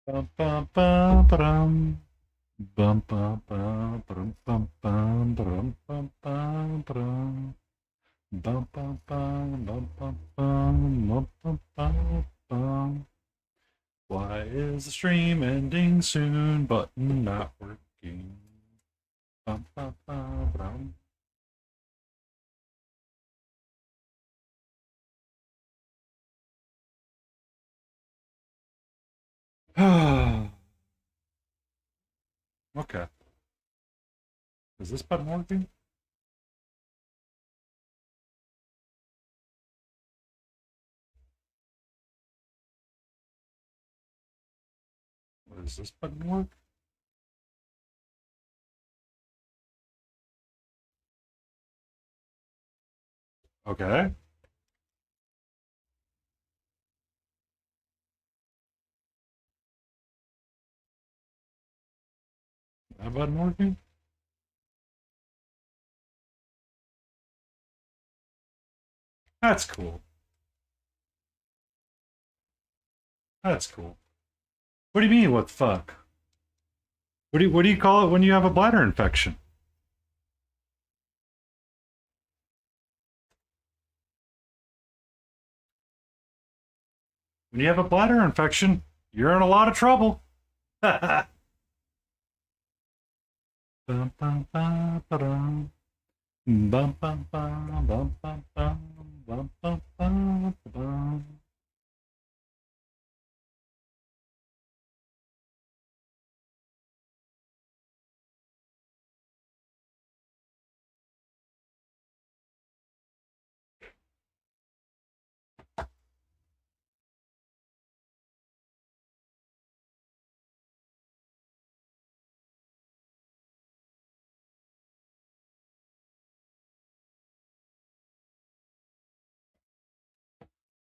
Bum, bum, bum, ba-dum. Bum, bum, bum, ba-dum, bum, bum, ba-dum, bum, bum, ba-dum. Bum, bum, bum, bum, bum, bum, bum, bum, bum, bum. Why is the stream ending soon? Button not working. Bum, bum, bum, ba-dum. Okay. Is this button working? Does this button work? Okay. That button working? That's cool. That's cool. What do you mean, what the fuck? What do you call it when you have a bladder infection? When you have a bladder infection, you're in a lot of trouble. Bum, bum, bum, ba-dum. Bum, bum, bum, bum, bum, bum, bum, bum, bum, ba-dum.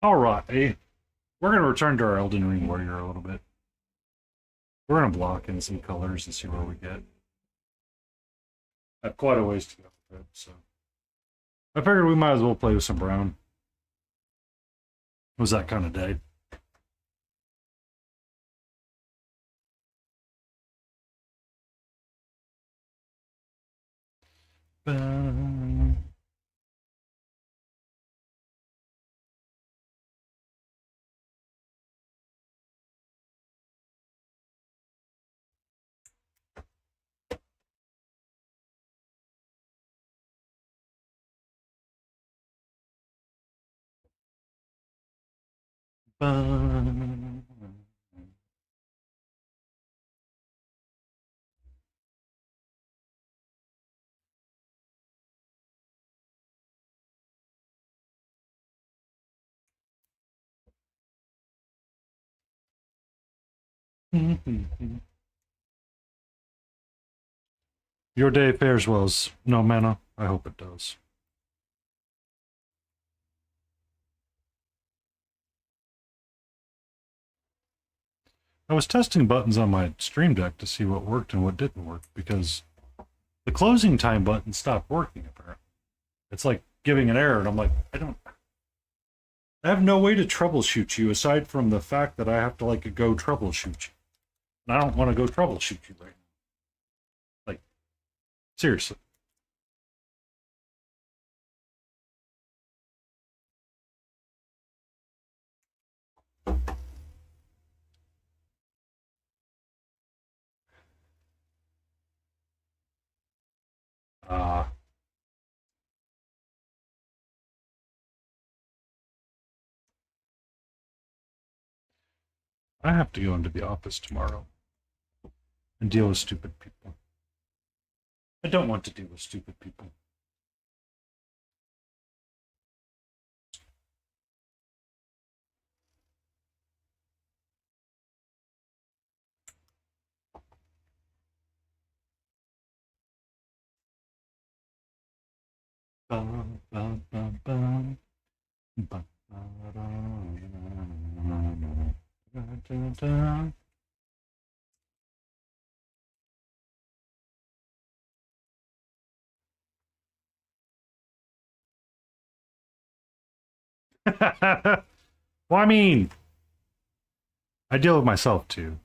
All right, we're gonna return to our Elden Ring warrior a little bit. We're gonna block in some colors and see where we get. I have quite a ways to go with it, so I figured we might as well play with some brown. It was that kind of day. Bum. Bum. Your day fares well as no mana. I hope it does. I was testing buttons on my Stream Deck to see what worked and what didn't work because the closing time button stopped working apparently. It's like giving an error, and I'm like, I have no way to troubleshoot you aside from the fact that I have to like go troubleshoot you. And I don't want to go troubleshoot you right now. Like, seriously. Uh, I have to go into the office tomorrow and deal with stupid people. I don't want to deal with stupid people. Bum, bum, bum, bum. Bum, ba-da-da-da-da-da-da. Well, I mean, I deal with myself too.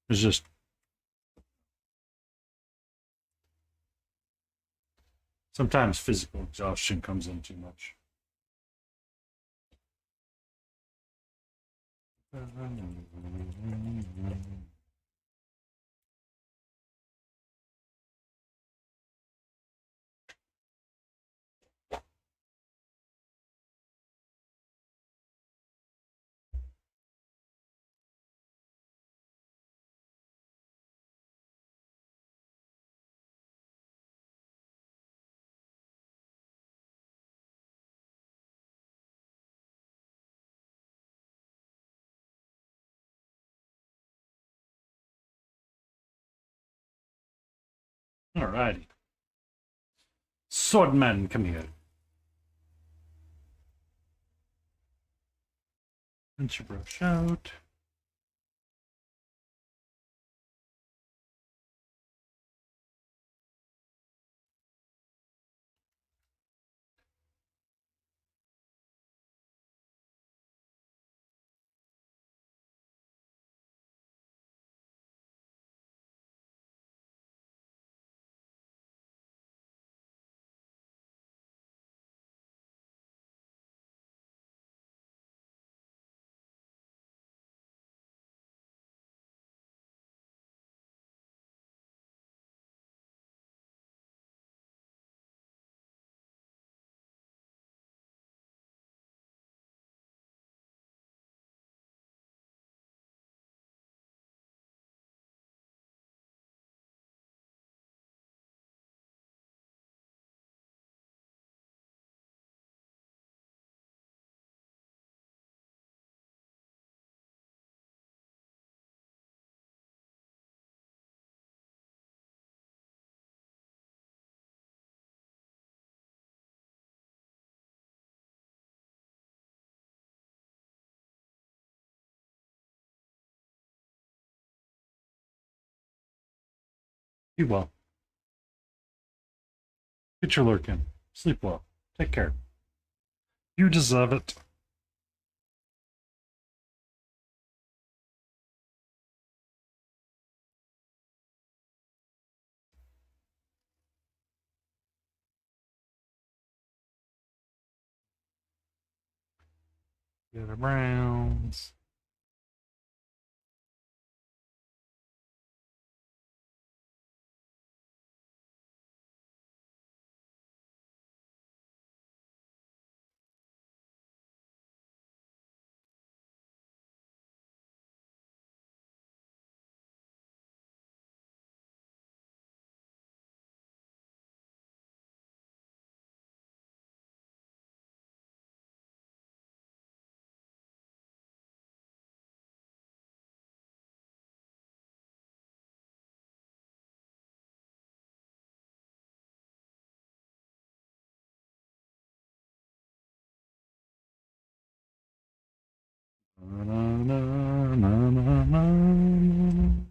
It's just sometimes physical exhaustion comes in too much. Alrighty. Swordman, come here. Rinse your brush out. Be well. Get your lurk in. Sleep well. Take care. You deserve it. Get the Browns. Na, na, na, na, na, na.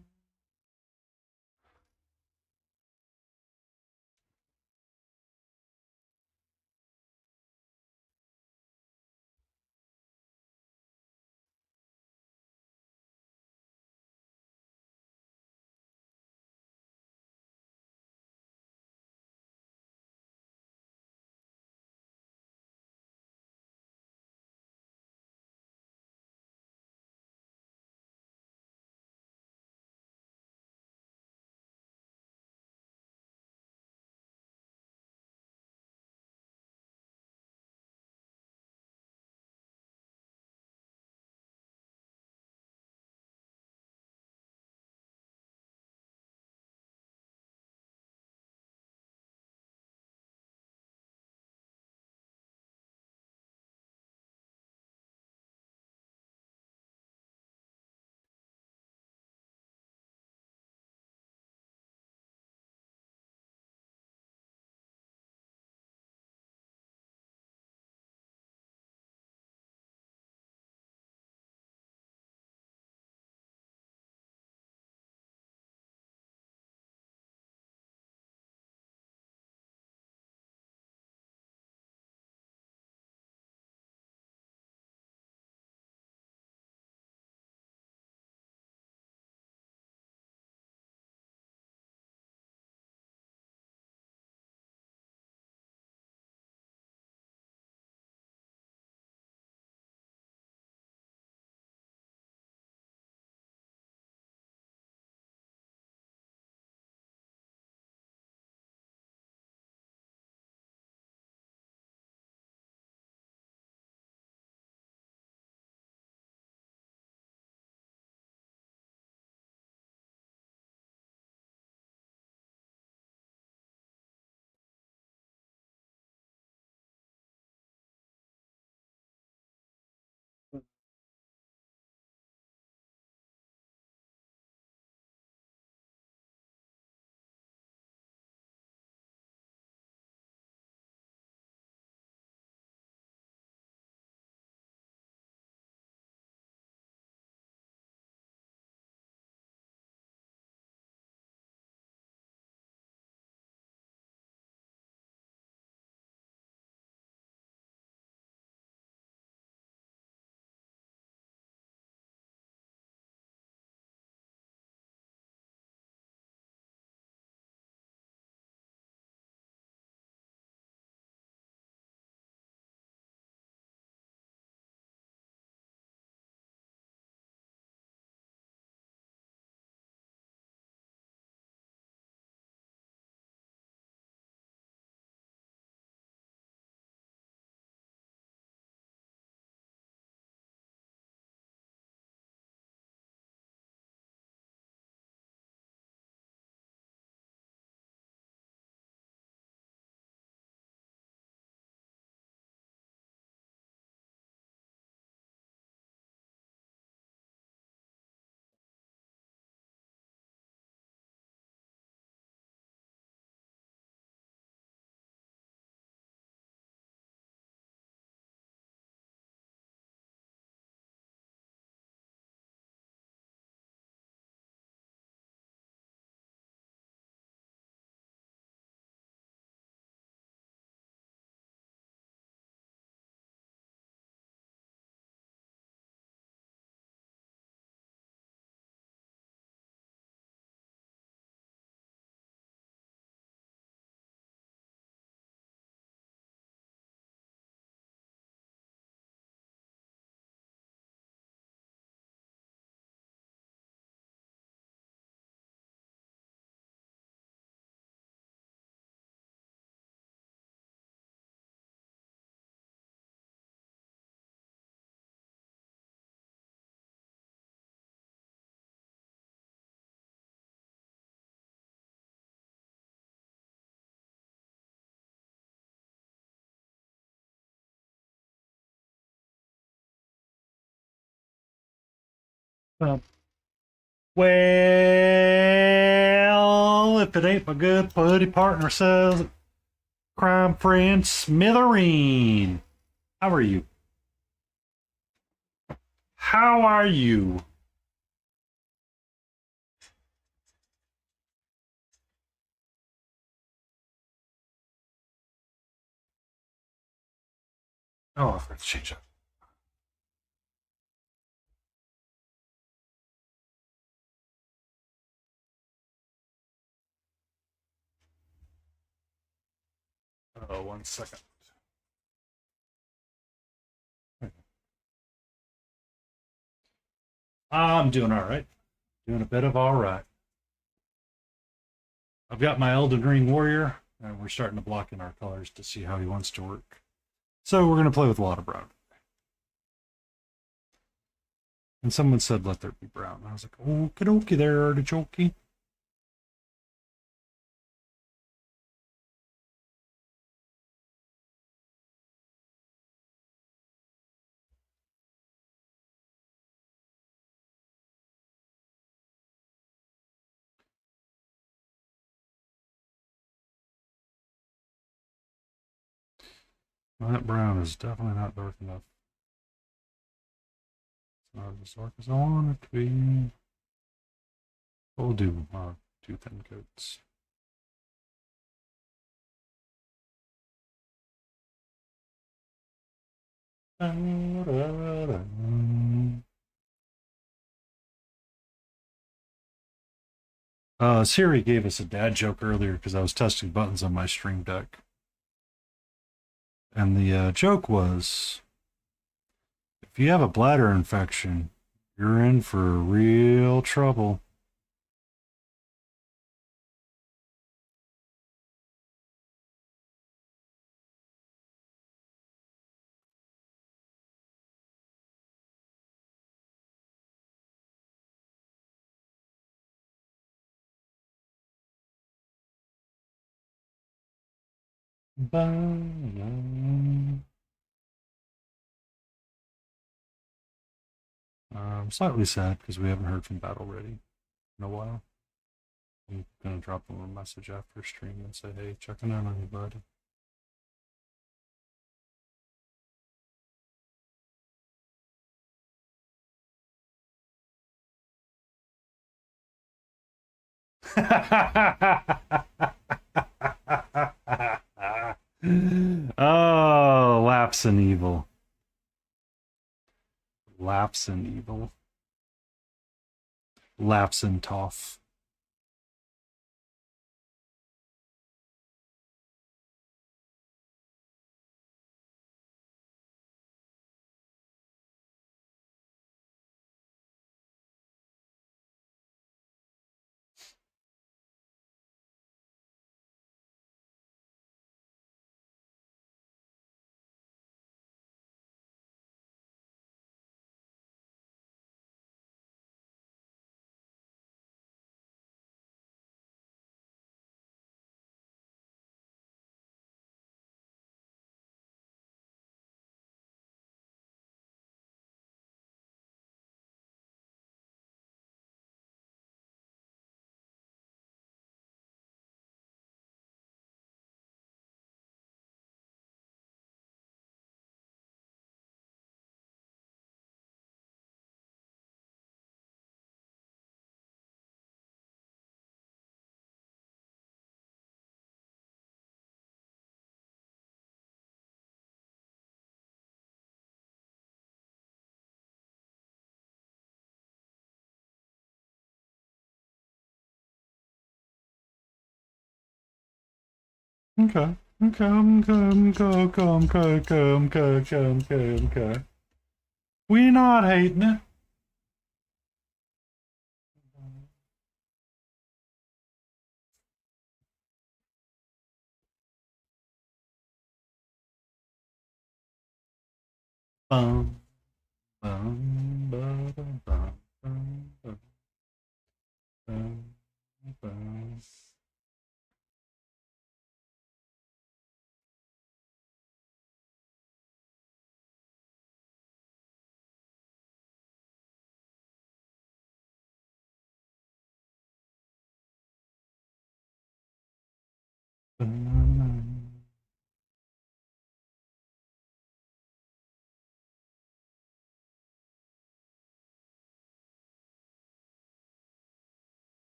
Uh, well, if it ain't my good buddy partner says, crime friend Smithereen. How are you? How are you? Oh, I forgot to change that. Oh, 1 second. I'm doing all right. Doing a bit of all right. I've got my Elden Ring Warrior, and we're starting to block in our colors to see how he wants to work. So we're going to play with a lot of brown. And someone said, let there be brown. I was like, okie dokie there, artichoke. Well, that brown is definitely not dark enough. It's not as dark as I want it to be. We'll do 2 thin coats. Siri gave us a dad joke earlier because I was testing buttons on my Stream Deck. And the joke was, if you have a bladder infection, you're in for real trouble. I'm slightly sad because we haven't heard from Battle Ready in a while. I'm gonna drop them a message after stream and say, hey, checking in on you, buddy. Oh, lapse in evil. Lapse in evil. Lapse in tough. Okay. Okay. We not hating it. Bum, bum, bum, bum, bum, bum, bum, bum.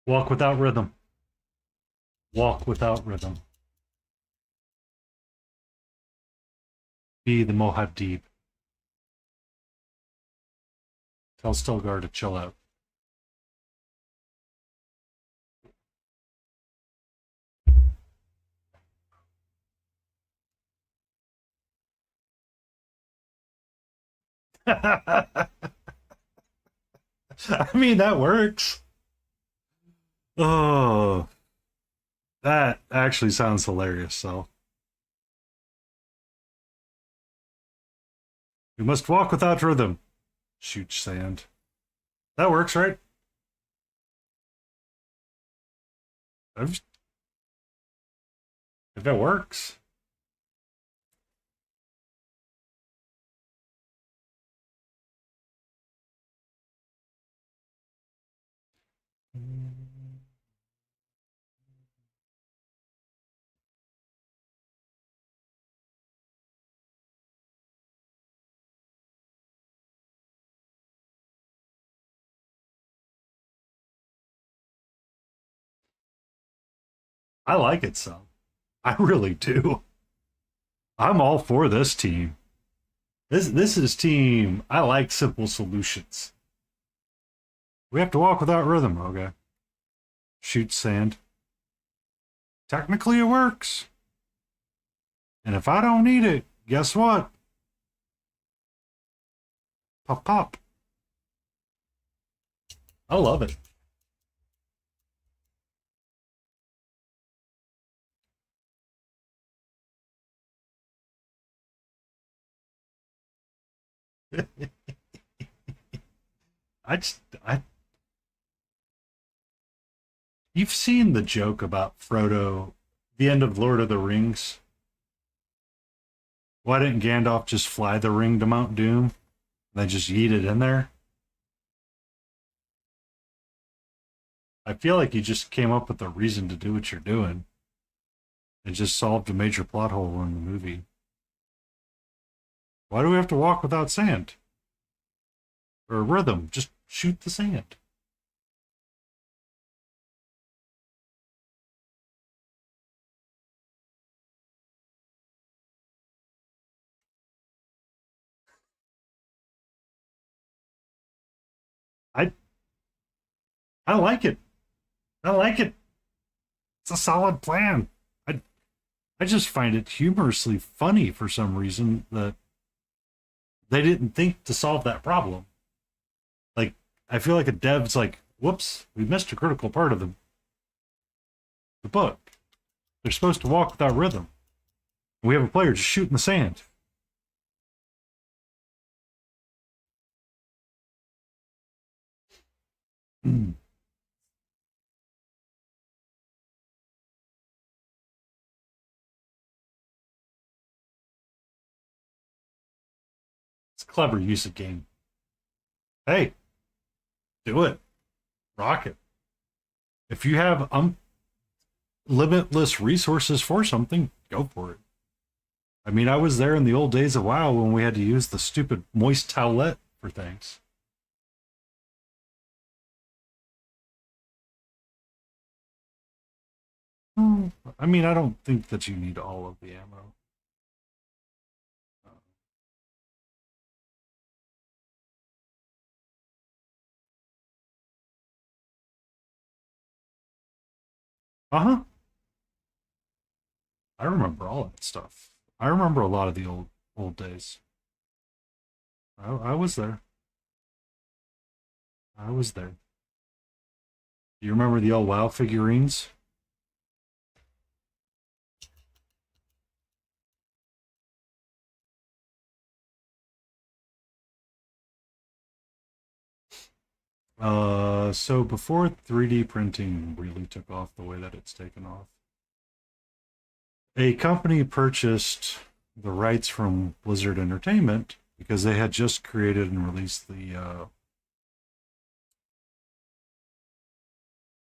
Walk without rhythm. Walk without rhythm. Be the Mohadib. Tell Stilgar to chill out. I mean, that works. Oh, that actually sounds hilarious. So, we must walk without rhythm. Shoot sand. That works, right? If it works. I like it so. I really do. I'm all for this team. This is team. I like simple solutions. We have to walk without rhythm. Okay. Shoot sand. Technically, it works. And if I don't need it, guess what? Pop pop. I love it. I just I You've seen the joke about Frodo, the end of Lord of the Rings. Why didn't Gandalf just fly the ring to Mount Doom? They just yeet it in there. I feel like you just came up with a reason to do what you're doing and just solved a major plot hole in the movie. Why do we have to walk without sand? Or rhythm? Just shoot the sand. I I like it. I like it. It's a solid plan. I just find it humorously funny for some reason that they didn't think to solve that problem. Like, I feel like a dev's like, whoops, we missed a critical part of the book. They're supposed to walk without rhythm. We have a player just shooting the sand. Mm. It's a clever use of game. Hey, do it. Rock it. If you have limitless resources for something, go for it. I mean, I was there in the old days of WoW when we had to use the stupid moist towelette for things. I mean, I don't think that you need all of the ammo. Uh huh. I remember all that stuff. I remember a lot of the old days. I was there. I was there. You remember the old WoW figurines? So before 3D printing really took off the way that it's taken off, a company purchased the rights from Blizzard Entertainment because they had just created and released the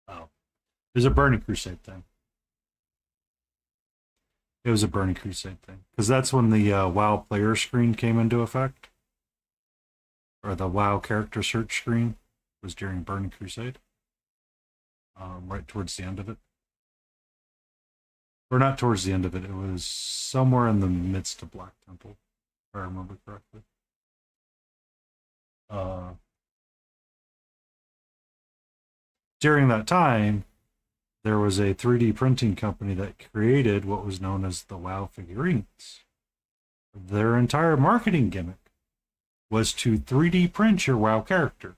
oh, it was a Burning Crusade thing. It was a Burning Crusade thing because that's when the WoW player screen came into effect, or the WoW character search screen was during Burning Crusade, right towards the end of it, or not towards the end of it. It was somewhere in the midst of Black Temple, if I remember correctly. Uh, During that time, there was a 3D printing company that created what was known as the WoW figurines. Their entire marketing gimmick was to 3D print your WoW character.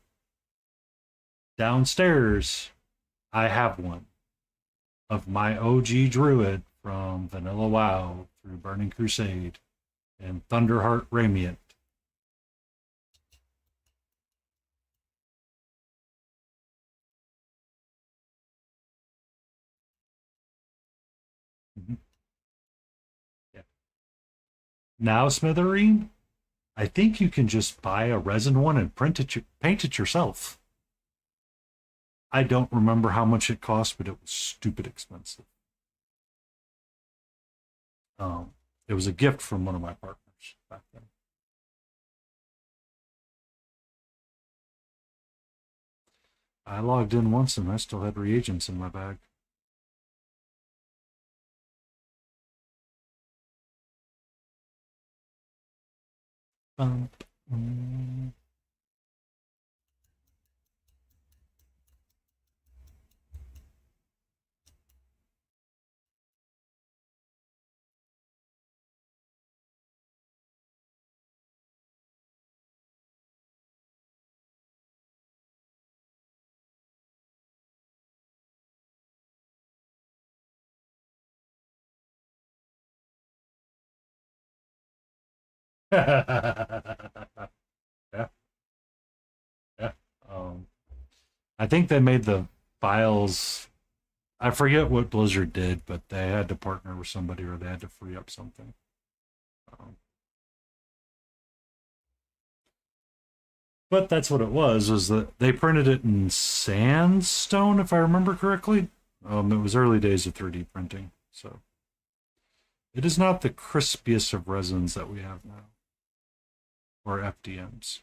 Downstairs, I have one of my OG druid from Vanilla WoW through Burning Crusade and Thunderheart Radiant. Mhm. Yeah. Now, Smithereen, I think you can just buy a resin one and paint it yourself. I don't remember how much it cost, but it was stupid expensive. It was a gift from one of my partners back then. I logged in once and I still had reagents in my bag. Um, mm. Yeah, yeah. Um, I think they made the files. I forget what Blizzard did, but they had to partner with somebody or they had to free up something. Um, but that's what it was that they printed it in sandstone, if I remember correctly. It was early days of 3D printing, so it is not the crispiest of resins that we have now, or FDMs.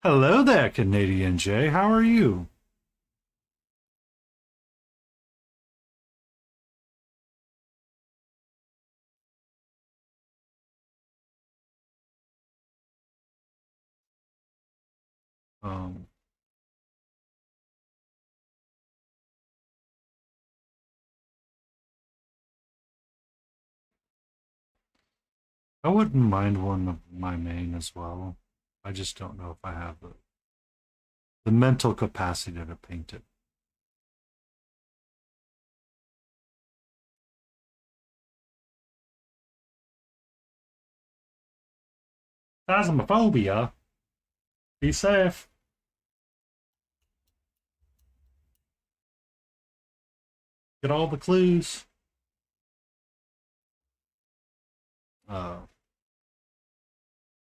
Hello there, Canadian J. How are you? Um, I wouldn't mind one of my main as well. I just don't know if I have the mental capacity to paint it. Phasmophobia. Be safe. Get all the clues. Uh,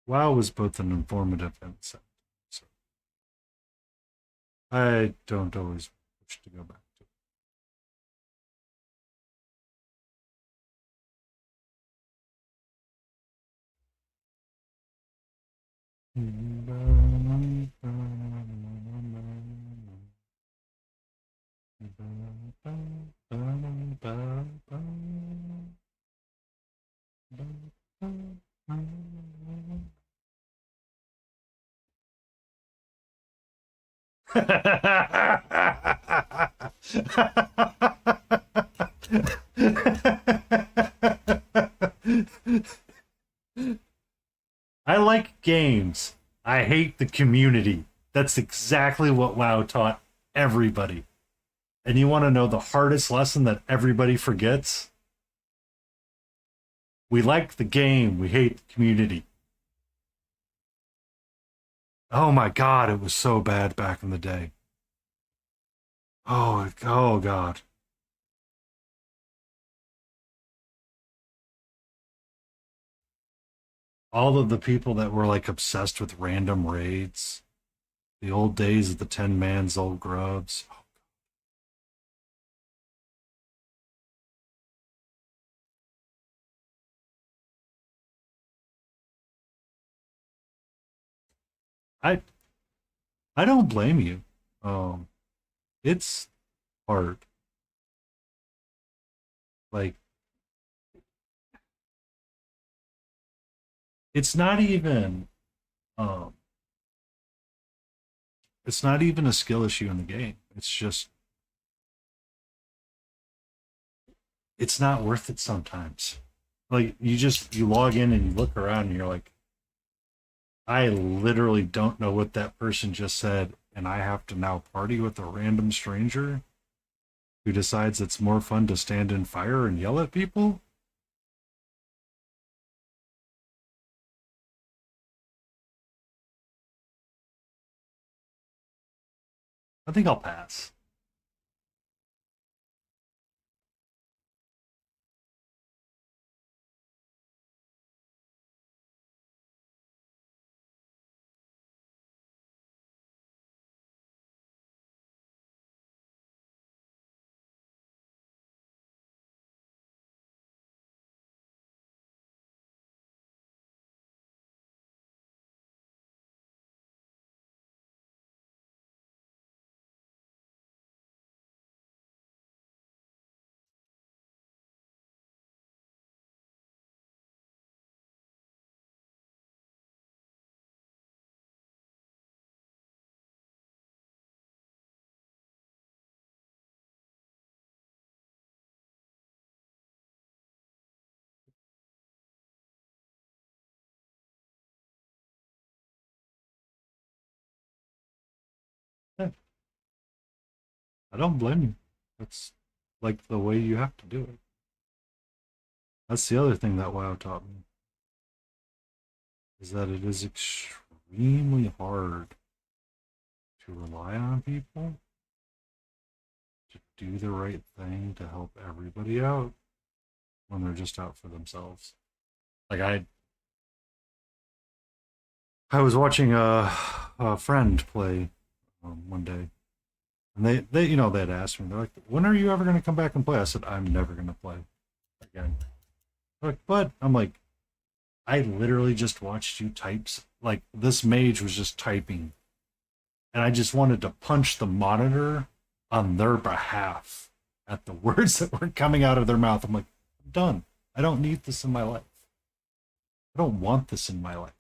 WoW was both an informative and sad, so I don't always wish to go back to I like games. I hate the community. That's exactly what WoW taught everybody. And you want to know the hardest lesson that everybody forgets? We like the game, we hate the community. Oh my god, it was so bad back in the day. Oh god. All of the people that were like obsessed with random raids, the old days of the 10 man's old grubs. I I don't blame you. Um it's hard. Like it's not even um it's not even a skill issue in the game. It's just it's not worth it sometimes. Like you log in and you look around and you're like, I literally don't know what that person just said, and I have to now party with a random stranger who decides it's more fun to stand in fire and yell at people. I think I'll pass. Yeah, I don't blame you. That's like the way you have to do it. That's the other thing that WoW taught me is that it is extremely hard to rely on people to do the right thing to help everybody out when they're just out for themselves. Like I was watching a friend play one day, and they they'd asked me, they're like, "When are you ever going to come back and play?" I said, "I'm never going to play again." They're like, but I'm like, I literally just watched you types. Like this mage was just typing, and I just wanted to punch the monitor on their behalf at the words that were coming out of their mouth. I'm like, I'm done. I don't need this in my life. I don't want this in my life.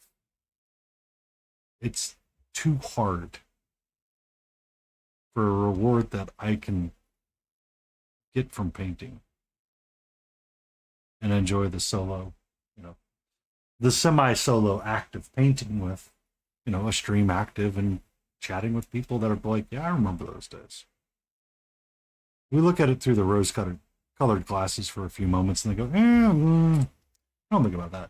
It's too hard for a reward that I can get from painting and enjoy the solo, you know, the semi solo active painting with, a stream active and chatting with people that are like, yeah, I remember those days. We look at it through the rose colored glasses for a few moments and they go, I don't think about that.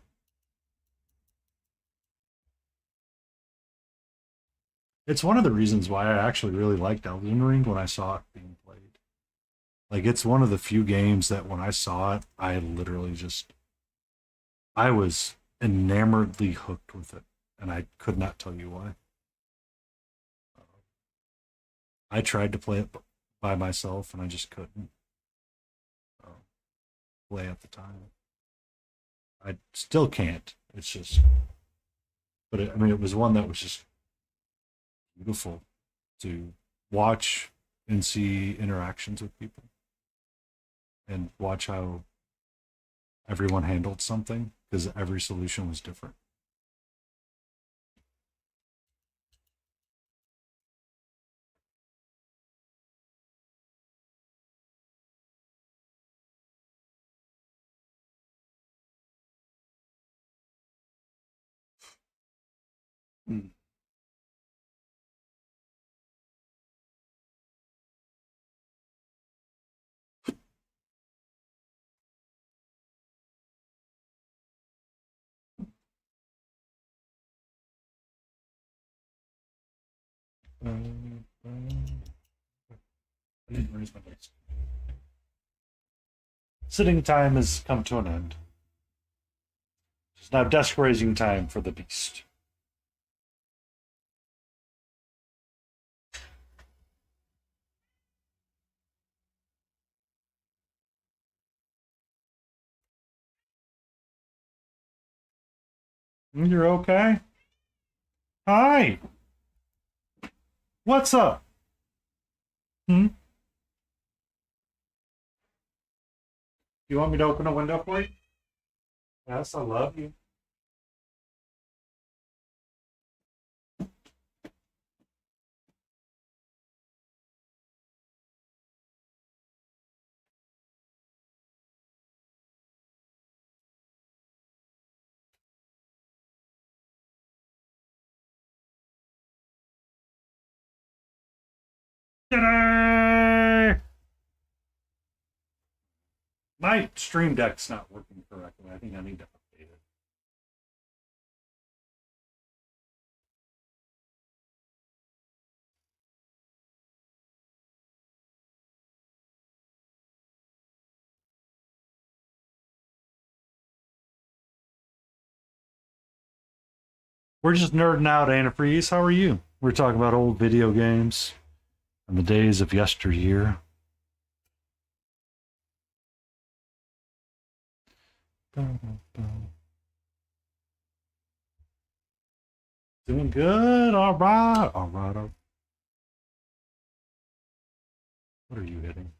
It's one of the reasons why I actually really liked Elden Ring when I saw it being played. Like, it's one of the few games that when I saw it, I literally just, I was enamoredly hooked with it. And I could not tell you why. I tried to play it by myself and I just couldn't uh, play at the time. I still can't. It's just, but I mean, it was one that was just beautiful to watch and see interactions with people and watch how everyone handled something because every solution was different. Mm. I didn't raise my dice. Sitting time has come to an end. It's now desk raising time for the beast. You're okay? Hi! What's up? Hmm? You want me to open a window for you? Yes, I love you. Ta-da! My stream deck's not working correctly. I think I need to update it. We're just nerding out, Antifreeze. How are you? We're talking about old video games and the days of yesteryear. Doing good. All right. All right. What are you hitting?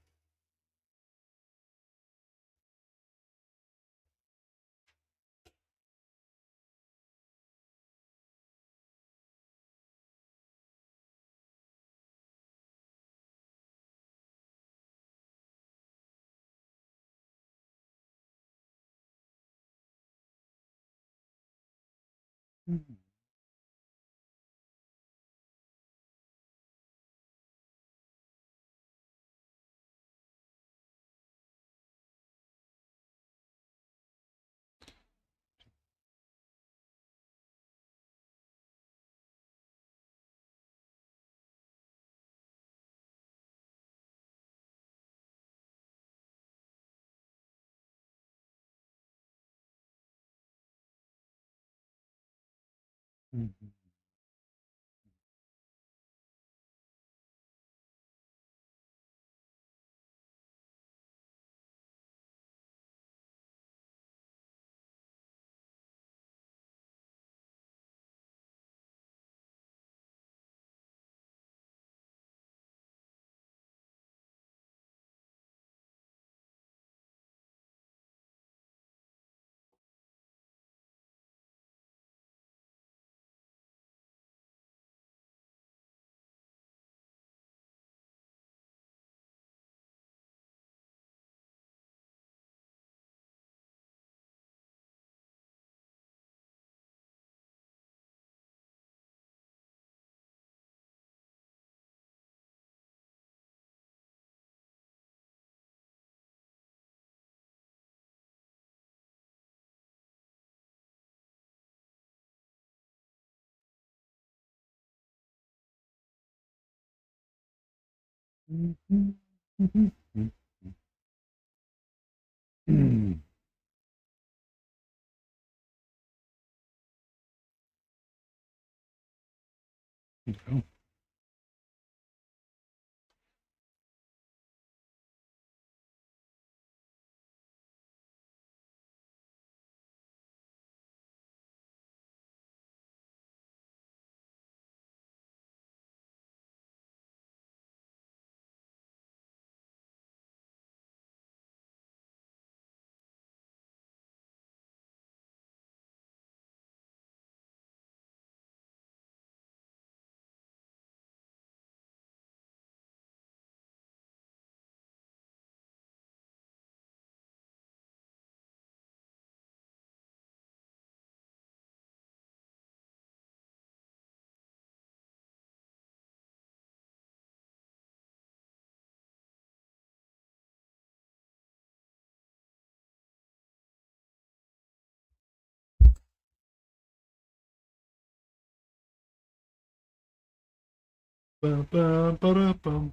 Bum, bum, ba-da-bum.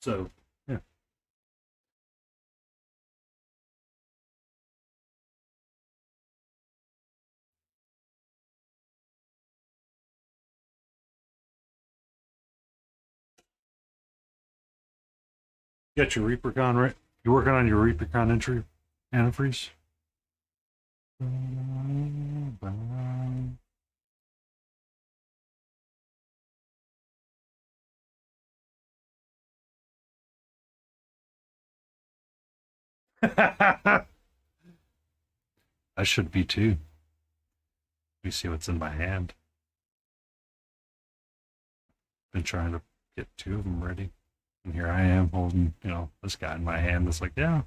So, yeah. You got your Reapercon right? You working on your Reapercon entry, antifreeze? I should be too. Let me see what's in my hand. Been trying to get two of them ready. And here I am holding, this guy in my hand. It's like, yeah,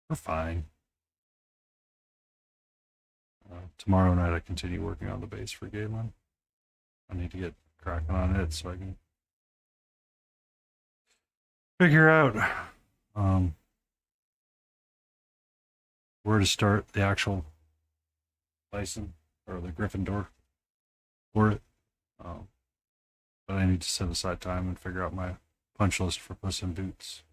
we're fine. Tomorrow night I continue working on the base for Galen. I need to get cracking on it so I can figure out um, where to start the actual Bison or the Gryffindor for it. Um, but I need to set aside time and figure out my punch list for Puss in Boots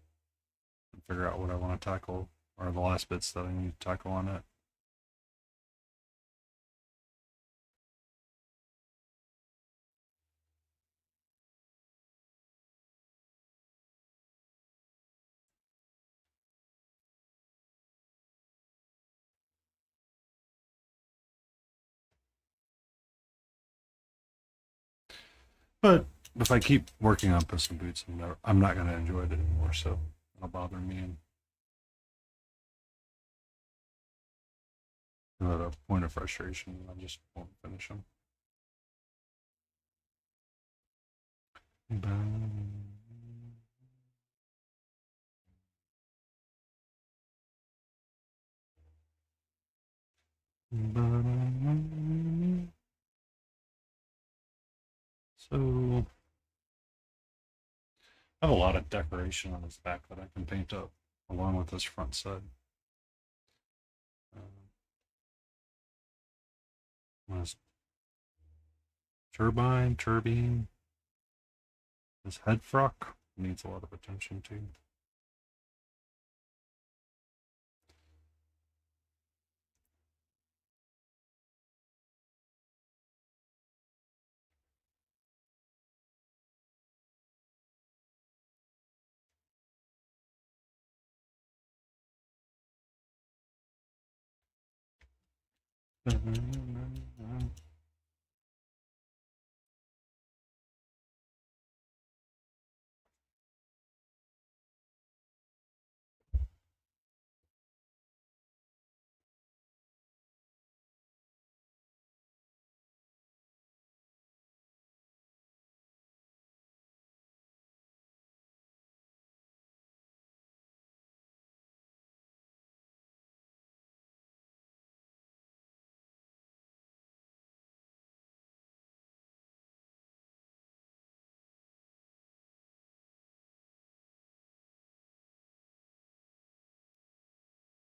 and figure out what I want to tackle or the last bits that I need to tackle on it. But if I keep working on Puss in Boots, I'm not going to enjoy it anymore. So it'll bother me and at a point of frustration, I just won't finish them. So I have a lot of decoration on his back that I can paint up along with this front side. His turbine, his head frock needs a lot of attention too.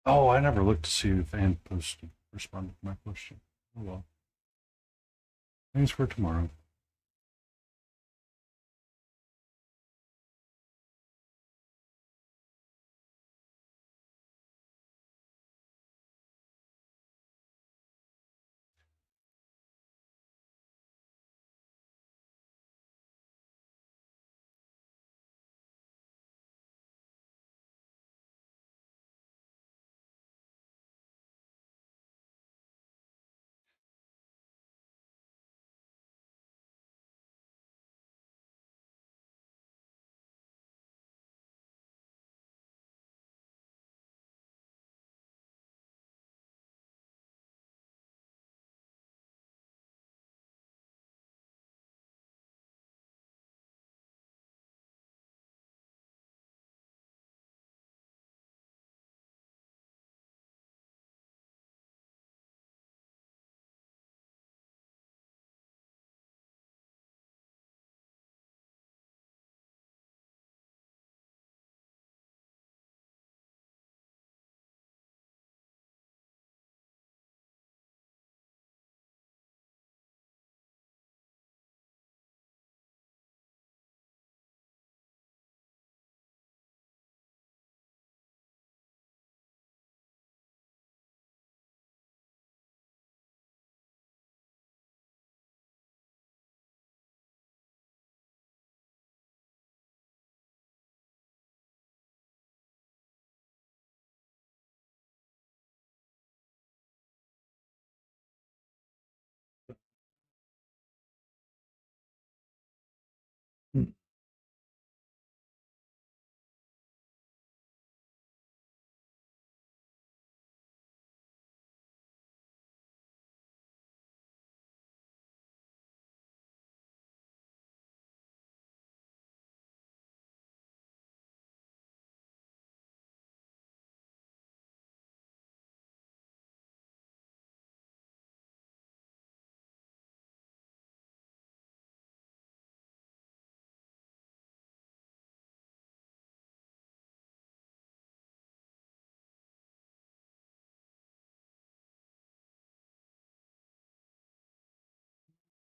Oh, I never looked to see if Ann posted responded to my question. Oh well. Thanks for tomorrow.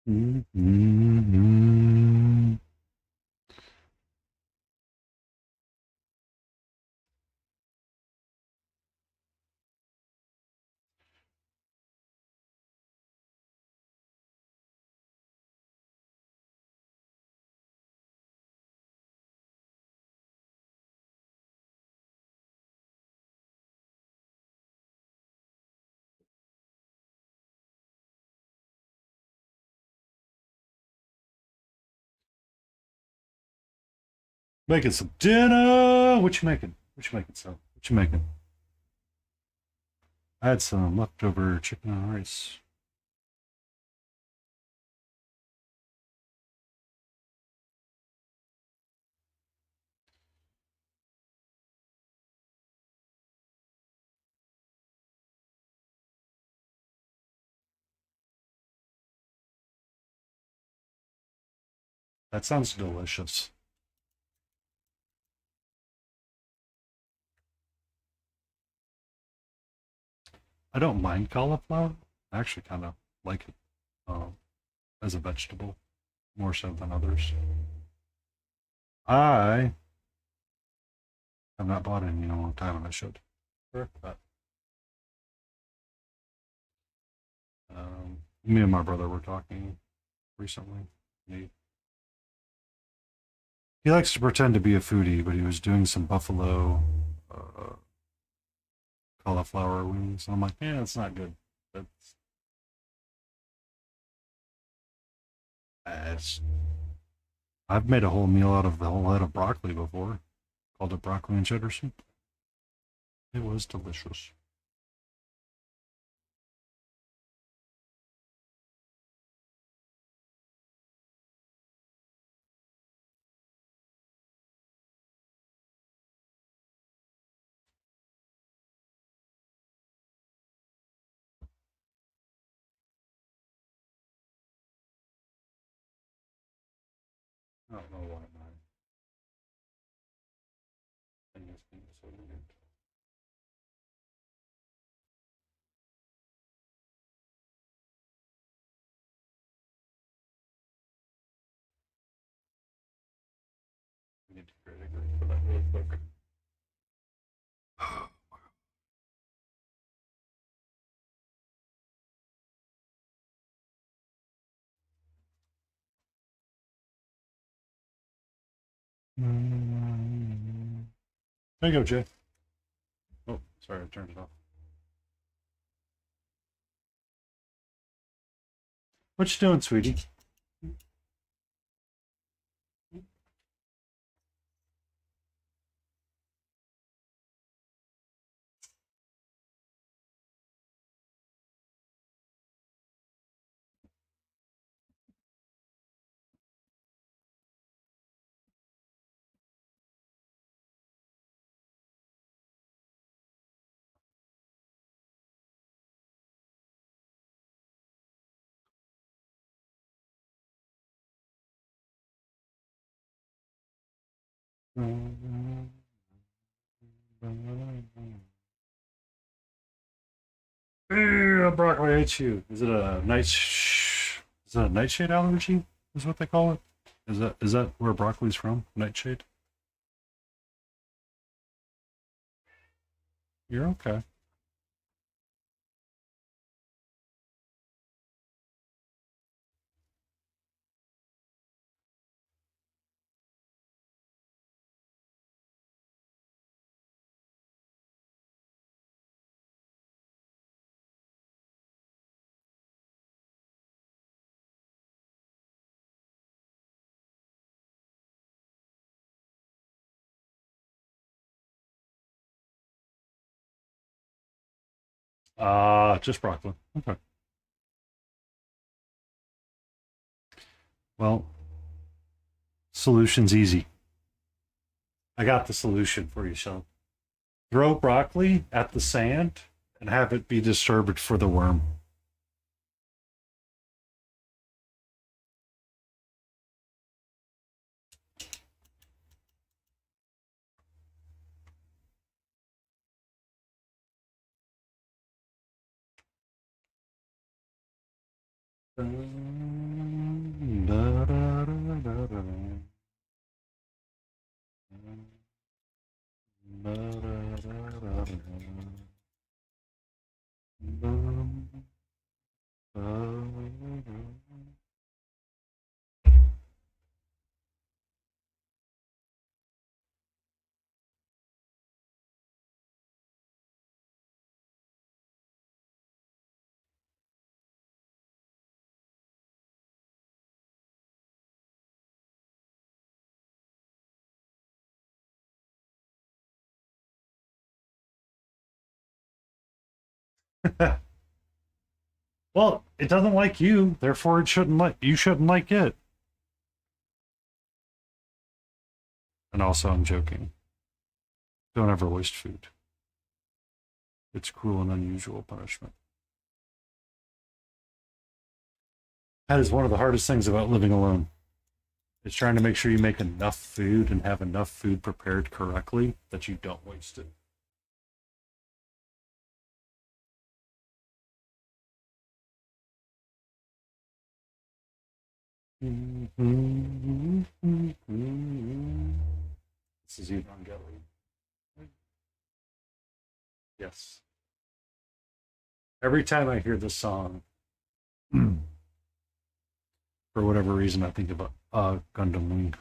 Mm-hmm. Making some dinner. What you making? What you making, son? What you making? I had some leftover chicken and rice. That sounds delicious. I don't mind cauliflower. I actually kind of like it as a vegetable more so than others. I have not bought any in a long time, and I should. But me and my brother were talking recently. He likes to pretend to be a foodie, but he was doing some buffalo uh, cauliflower wings. And I'm like, yeah, it's not good. That's it's, I've made a whole meal out of the whole head of broccoli before. Called it broccoli and cheddar soup. It was delicious. I don't know why my thing is being so weird. I need to create a group for that really quick. There you go, Jay. Oh, sorry, I turned it off. What you doing, sweetie? Broccoli hates you. Is it a is it a nightshade allergy? Is what they call it? Is that where broccoli's from? Nightshade? You're okay. Just broccoli. Okay. Well, solution's easy. I got the solution for you, Sean. Throw broccoli at the sand and have it be disturbed for the worm. Well, it doesn't like you, therefore it shouldn't like you shouldn't like it. And also, I'm joking. Don't ever waste food. It's cruel and unusual punishment. That is one of the hardest things about living alone. It's trying to make sure you make enough food and have enough food prepared correctly that you don't waste it. This is Evangelion. Yes. Every time I hear this song, for whatever reason, I think about Gundam Wing.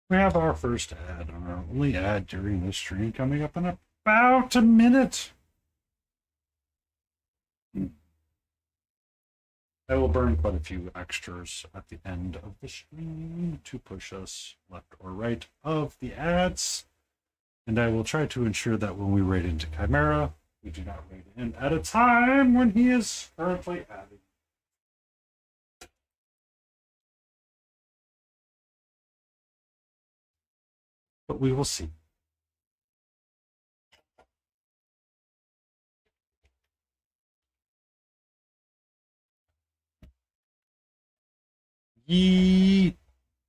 We have our first ad, our only ad during this stream, coming up in about a minute. I will burn quite a few extras at the end of the stream to push us left or right of the ads. And I will try to ensure that when we raid into Chimera, we do not raid in at a time when he is currently adding. But we will see. Yeet.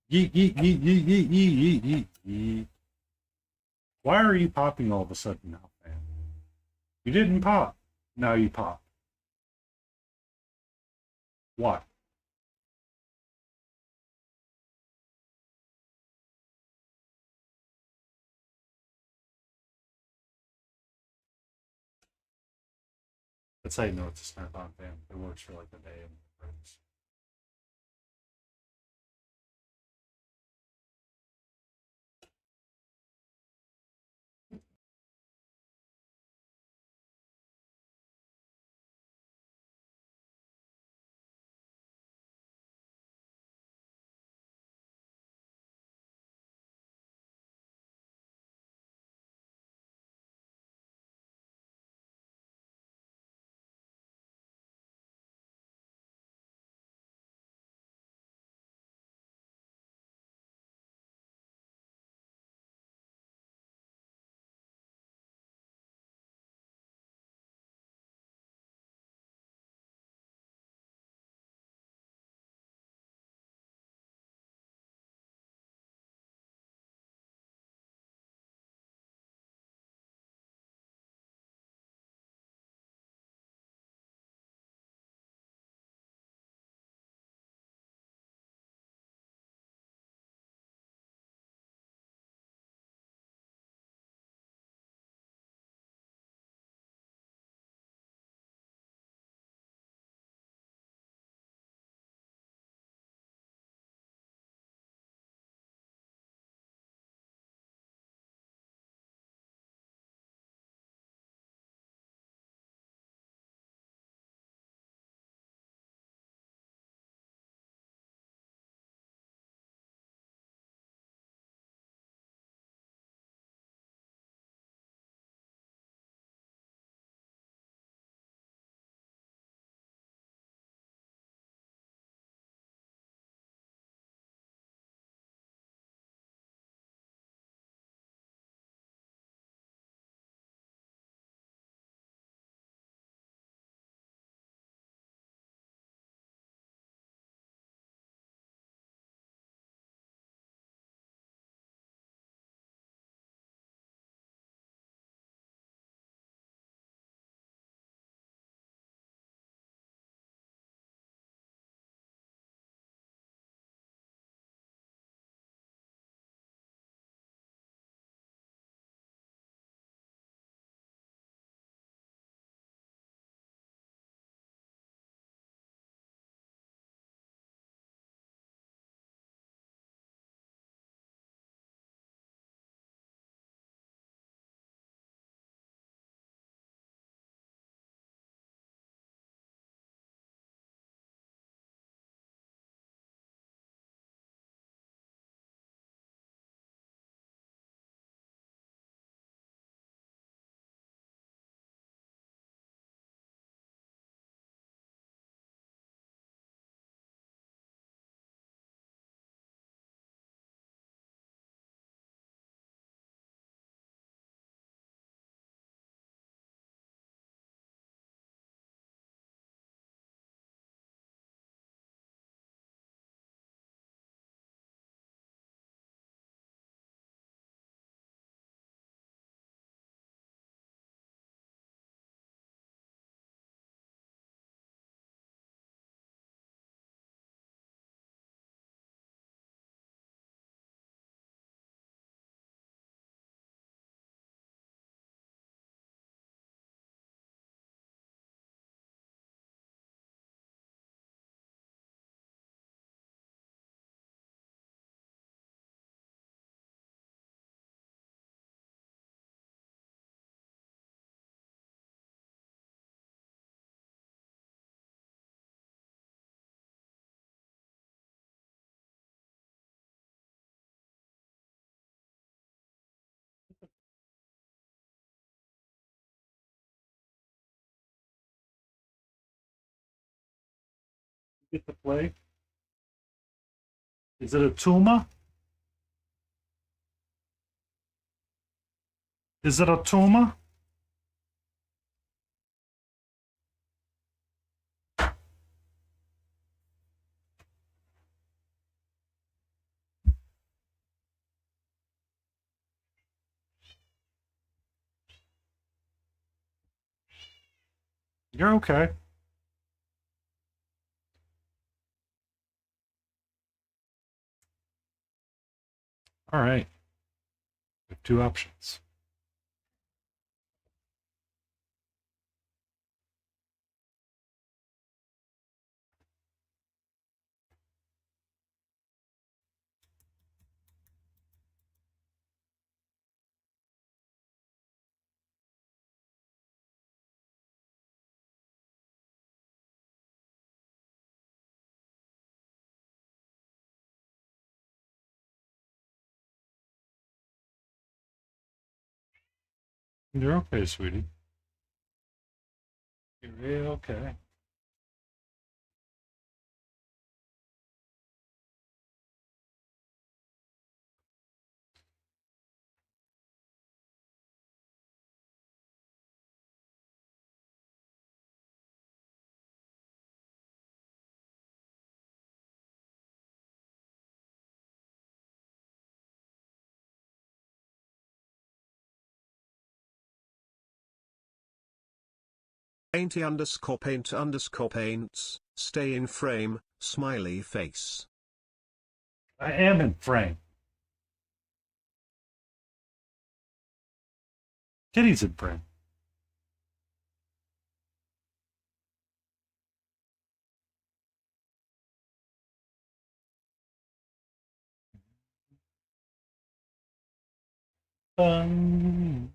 Yeet, yeet, yeet, yeet, yeet, yeet, yeet, yeet. Why are you popping all of a sudden now, man? You didn't pop. Now you pop. Why? That's how you know it's a snap-on fan. It works for like a day and it breaks. Get the play. Is it a tuma? Is it a tuma? You're okay. All right. We have two options. You're okay, sweetie. You're really okay. Painty_paints, stay in frame, smiley face. I am in frame. Kitty's in frame. Um,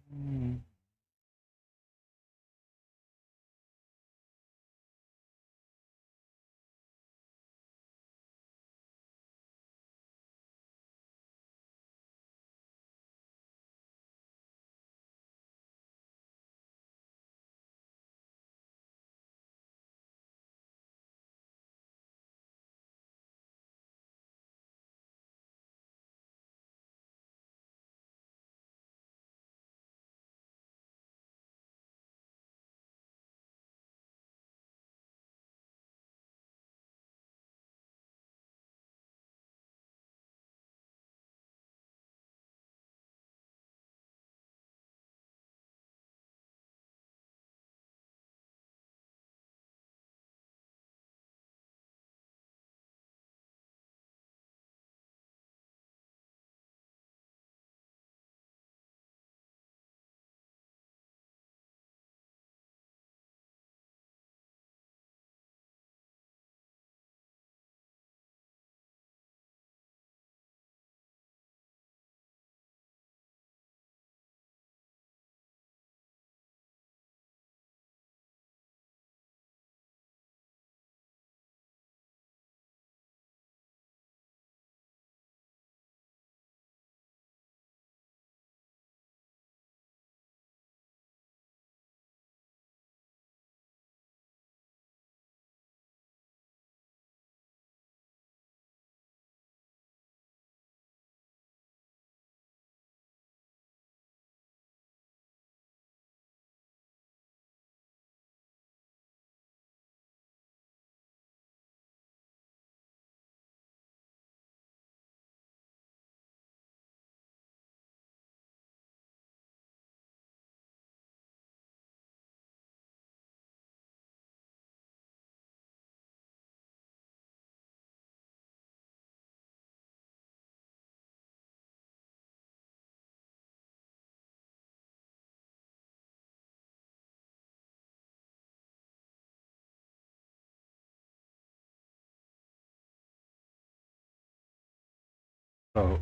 oh,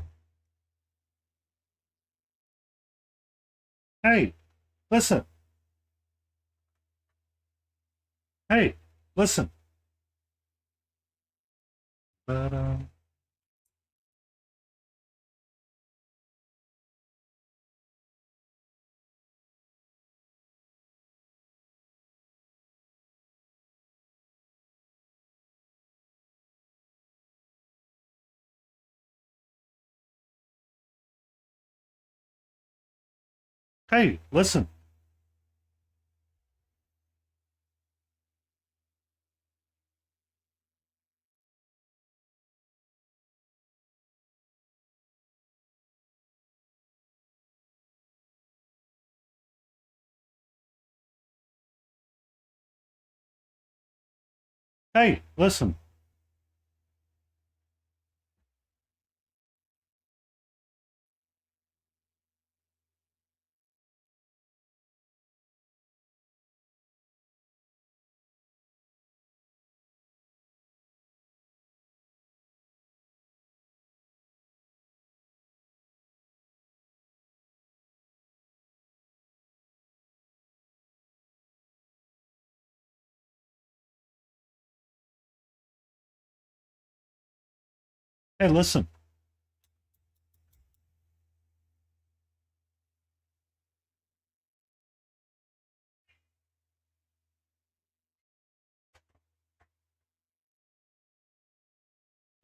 hey, listen. Hey, listen. But Hey, listen. Hey, listen. Hey, listen.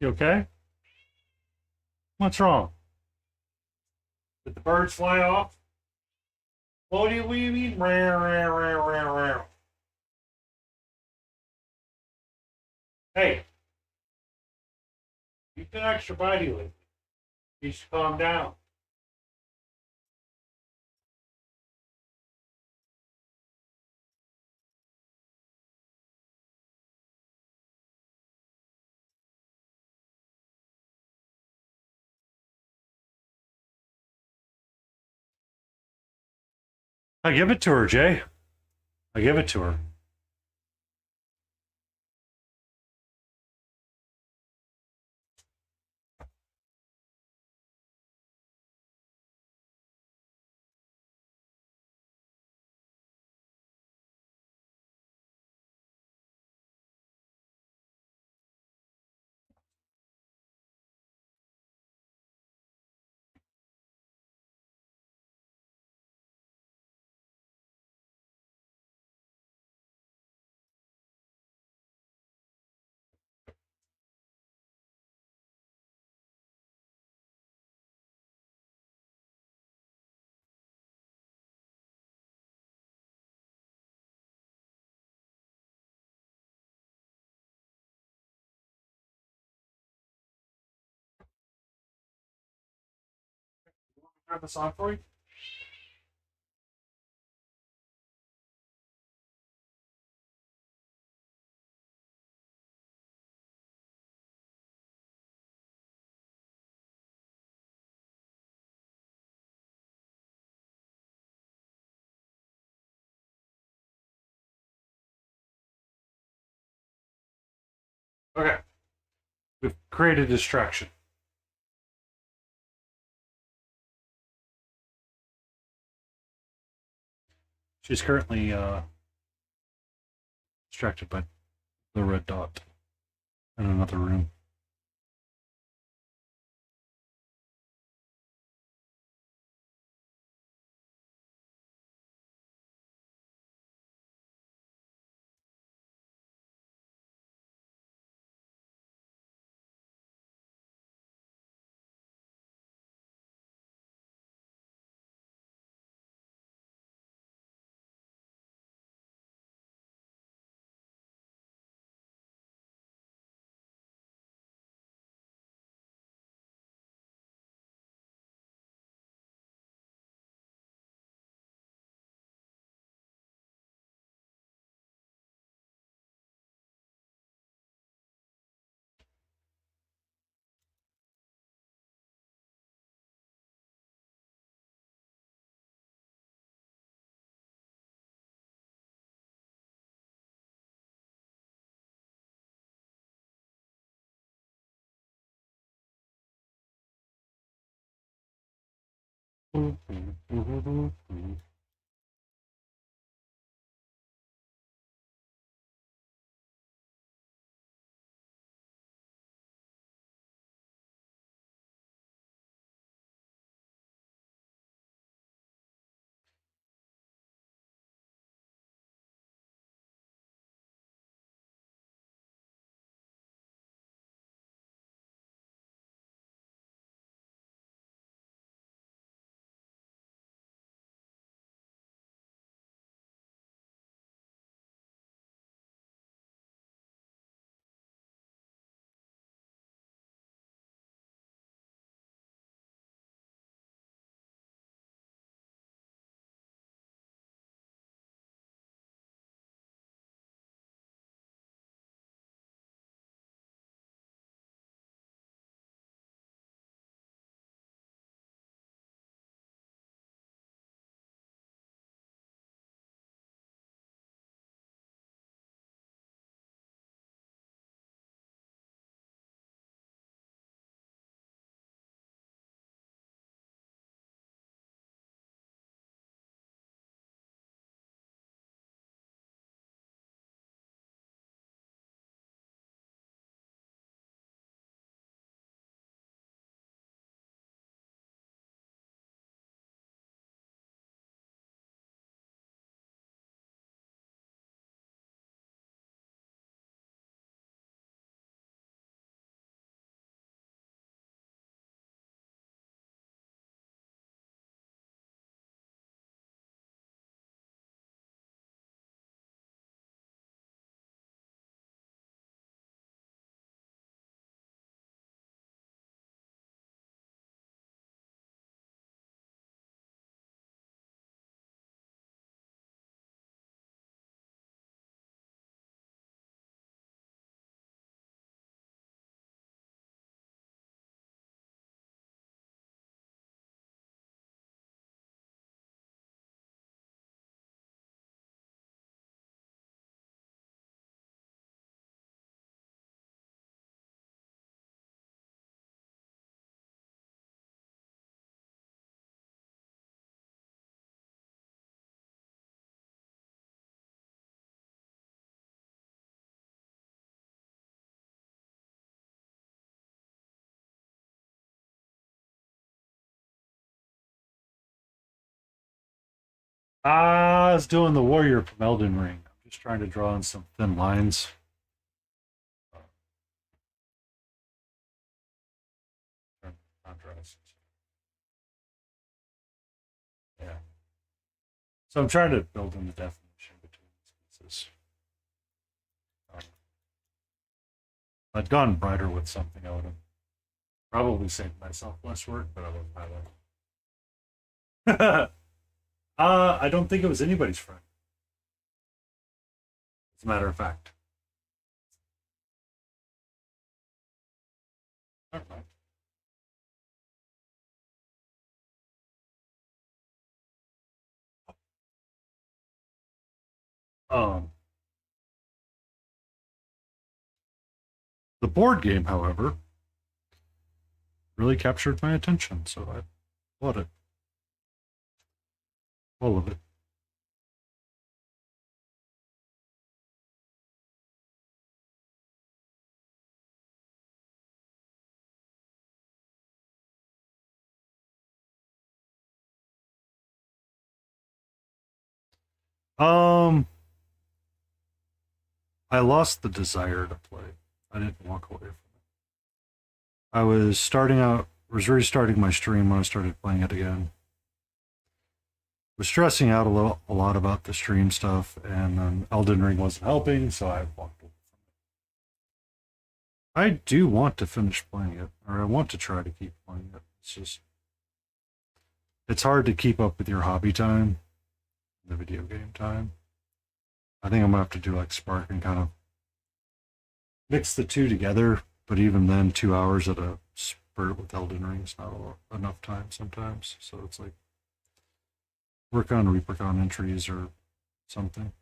You okay? What's wrong? Did the birds fly off? What do you mean? Meow, meow, meow, meow, meow. Hey, you've been extra bitey lately. You should calm down. I give it to her, Jay. I give it to her. Turn this on for you? Okay. We've created a distraction. She's currently distracted by the red dot in another room. I was doing the warrior from Elden Ring. I'm just trying to draw in some thin lines. Contrast. Yeah. So I'm trying to build in the definition between these pieces. Um, if I'd gone brighter with something, I would have probably saved myself less work, but I wasn't highlighting. I don't think it was anybody's friend. As a matter of fact. Never mind. Um, the board game, however, really captured my attention, so I bought it. All of it. Um, I lost the desire to play. I didn't walk away from it. I was starting out, was restarting my stream when I started playing it again. Was stressing out a lot about the stream stuff, and Elden Ring wasn't helping, so I walked away from it. I do want to finish playing it, or I want to try to keep playing it. It's just, it's hard to keep up with your hobby time, the video game time. I think I'm gonna have to do like Spark and kind of mix the two together, but even then, 2 hours at a spurt with Elden Ring is not enough time sometimes. So it's like work on Reapercon entries or something.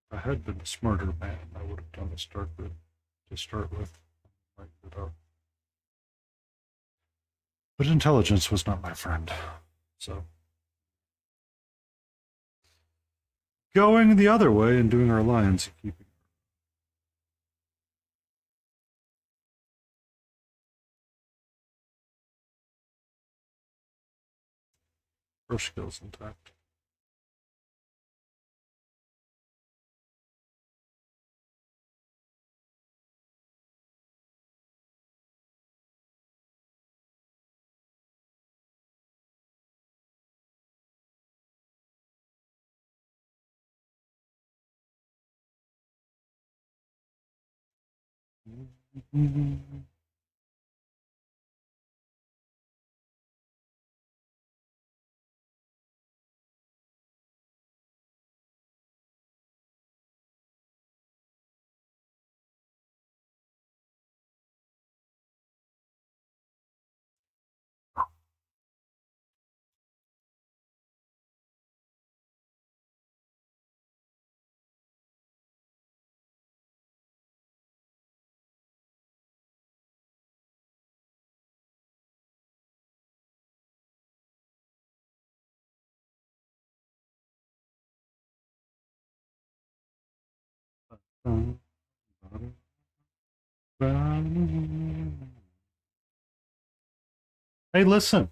If I had been a smarter man, I would have done a start with to start with. It up. But intelligence was not my friend. So going the other way and doing our lines and keeping our skills intact. Hey, listen.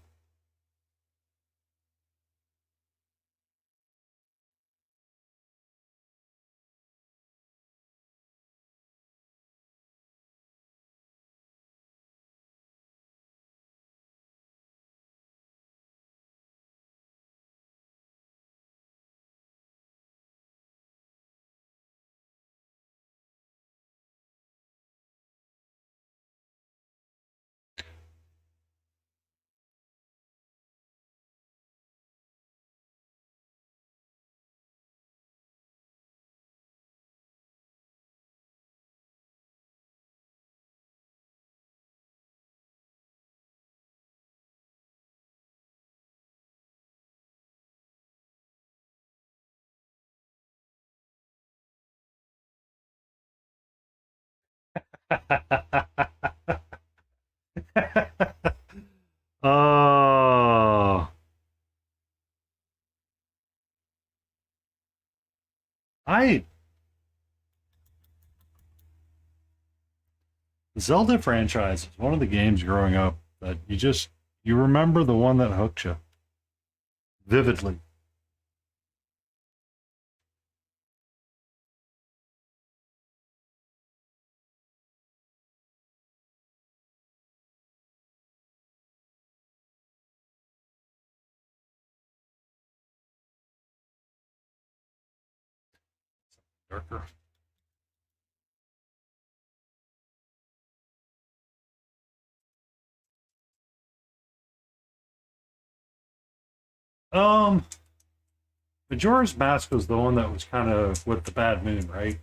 Oh, I the Zelda franchise is one of the games growing up that you remember the one that hooked you vividly. Darker. Um, Majora's Mask was the one that was kind of with the bad moon, right?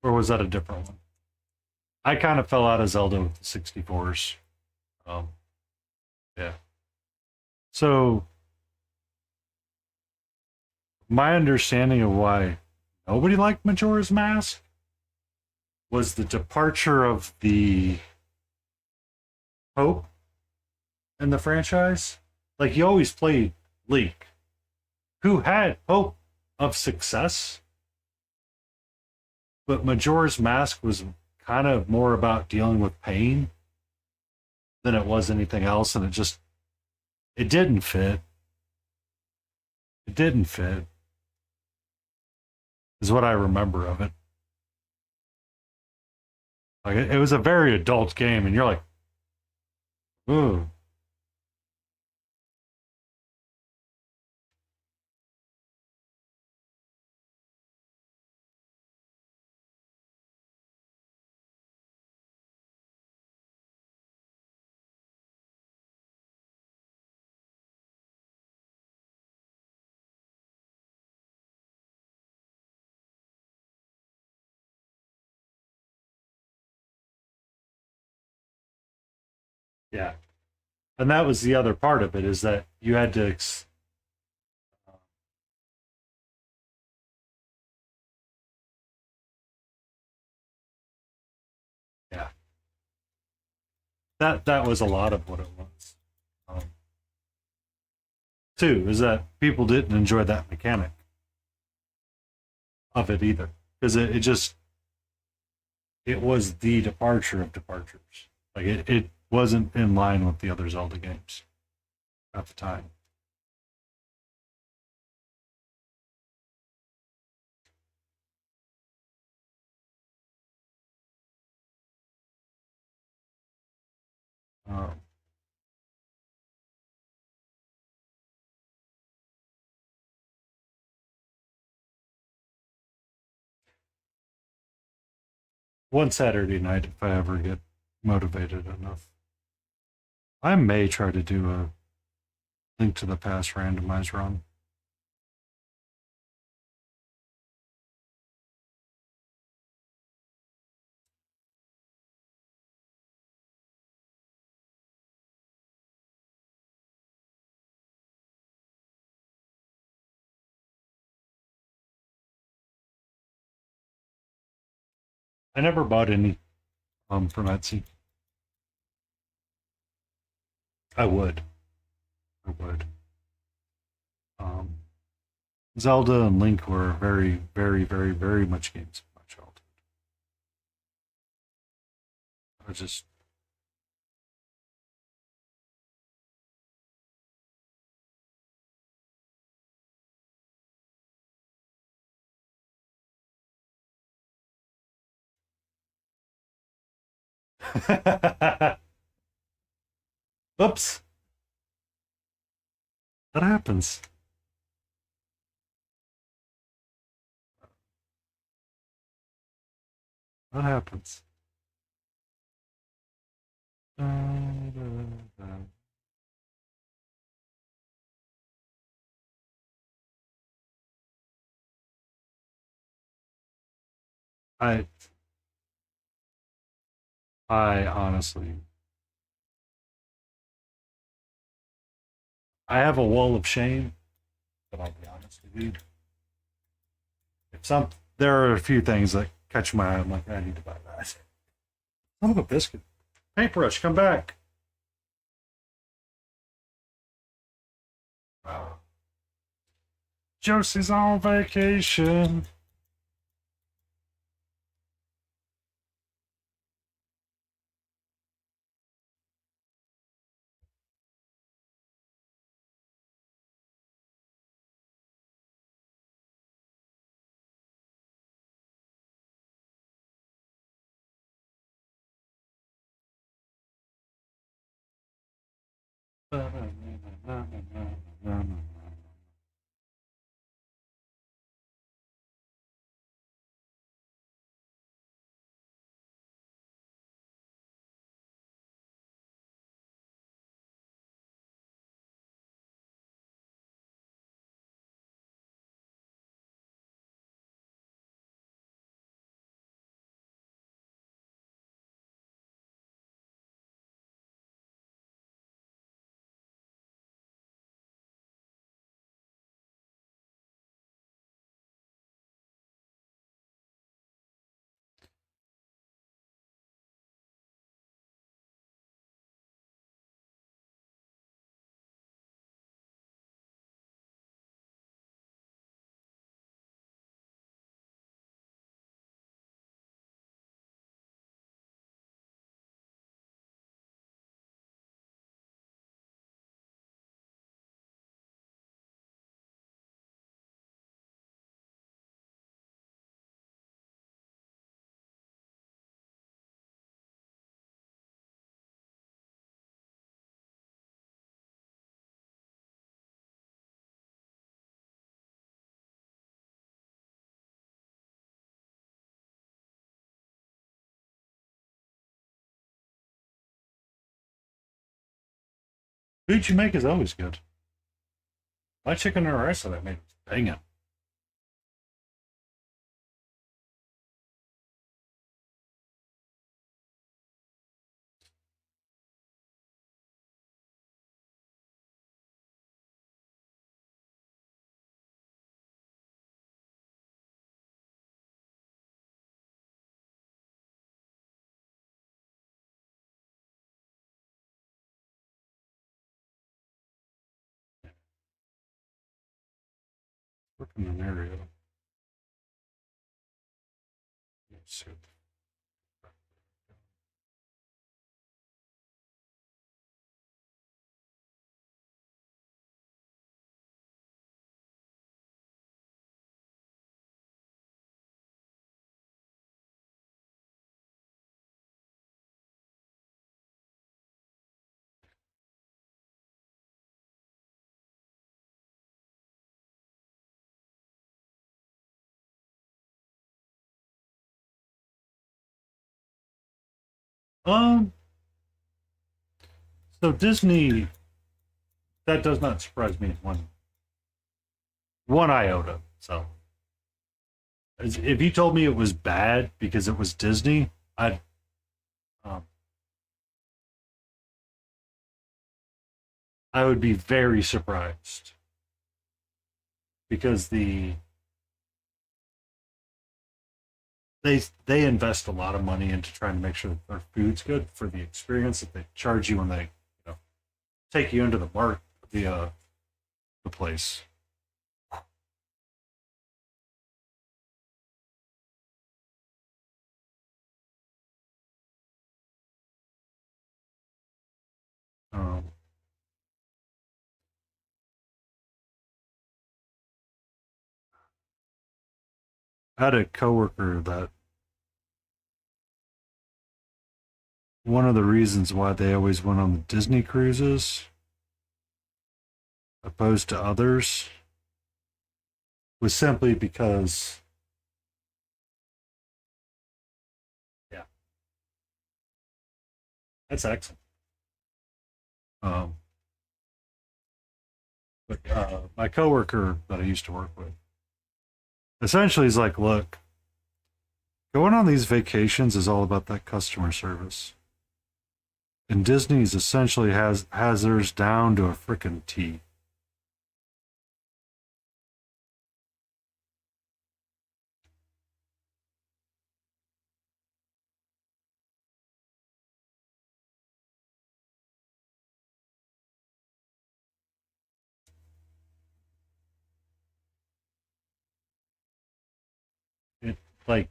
Or was that a different one? I kind of fell out of Zelda with the 64s. Um, yeah. So my understanding of why nobody liked Majora's Mask was the departure of the hope in the franchise. Like you always played Link, who had hope of success, but Majora's Mask was kind of more about dealing with pain than it was anything else, and it didn't fit. It didn't fit, is what I remember of it. Like it was a very adult game, and you're like, ooh, yeah. And that was the other part of it is that you had to, yeah, that was a lot of what it was. Um, Too is that people didn't enjoy that mechanic of it either because it was the departure of departures. Like it wasn't in line with the other Zelda games at the time. Um, One Saturday night, if I ever get motivated enough, I may try to do a Link to the Past randomized run. I never bought any from Etsy. I would. I would. Um, Zelda and Link were very, very, very, very much games of my childhood. I just Oops, that happens. That happens. I I honestly I have a wall of shame, but I'll be honest with you. If some there are a few things that catch my eye. I'm like, I need to buy that. Son of a biscuit. Paintbrush, come back. Josie's on vacation. Food you make is always good. My chicken and rice that I made was banging. Working an area. Let's see. Um, so Disney, that does not surprise me one iota. So if you told me it was bad because it was Disney, um, I would be very surprised because they invest a lot of money into trying to make sure that their food's good for the experience that they charge you when they take you into the place. Um, I had a coworker that one of the reasons why they always went on the Disney cruises opposed to others was simply because, yeah, that's excellent. Um, but my coworker that I used to work with essentially is like, look, going on these vacations is all about that customer service. And Disney's essentially has theirs down to a freaking T. Like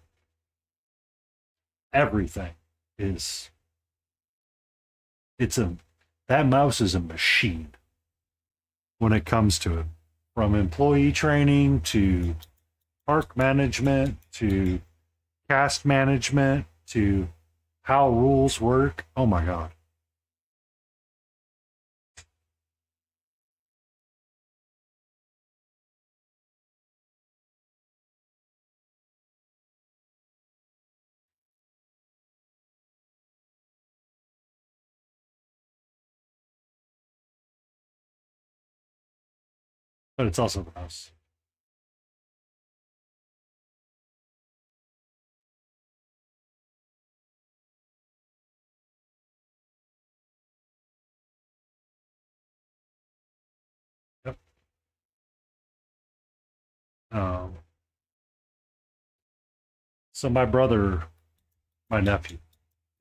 everything is it's a that mouse is a machine when it comes to it. From employee training to park management to cast management to how rules work. Oh my god. But it's also the mouse. Yep. Um, so my brother, my nephew,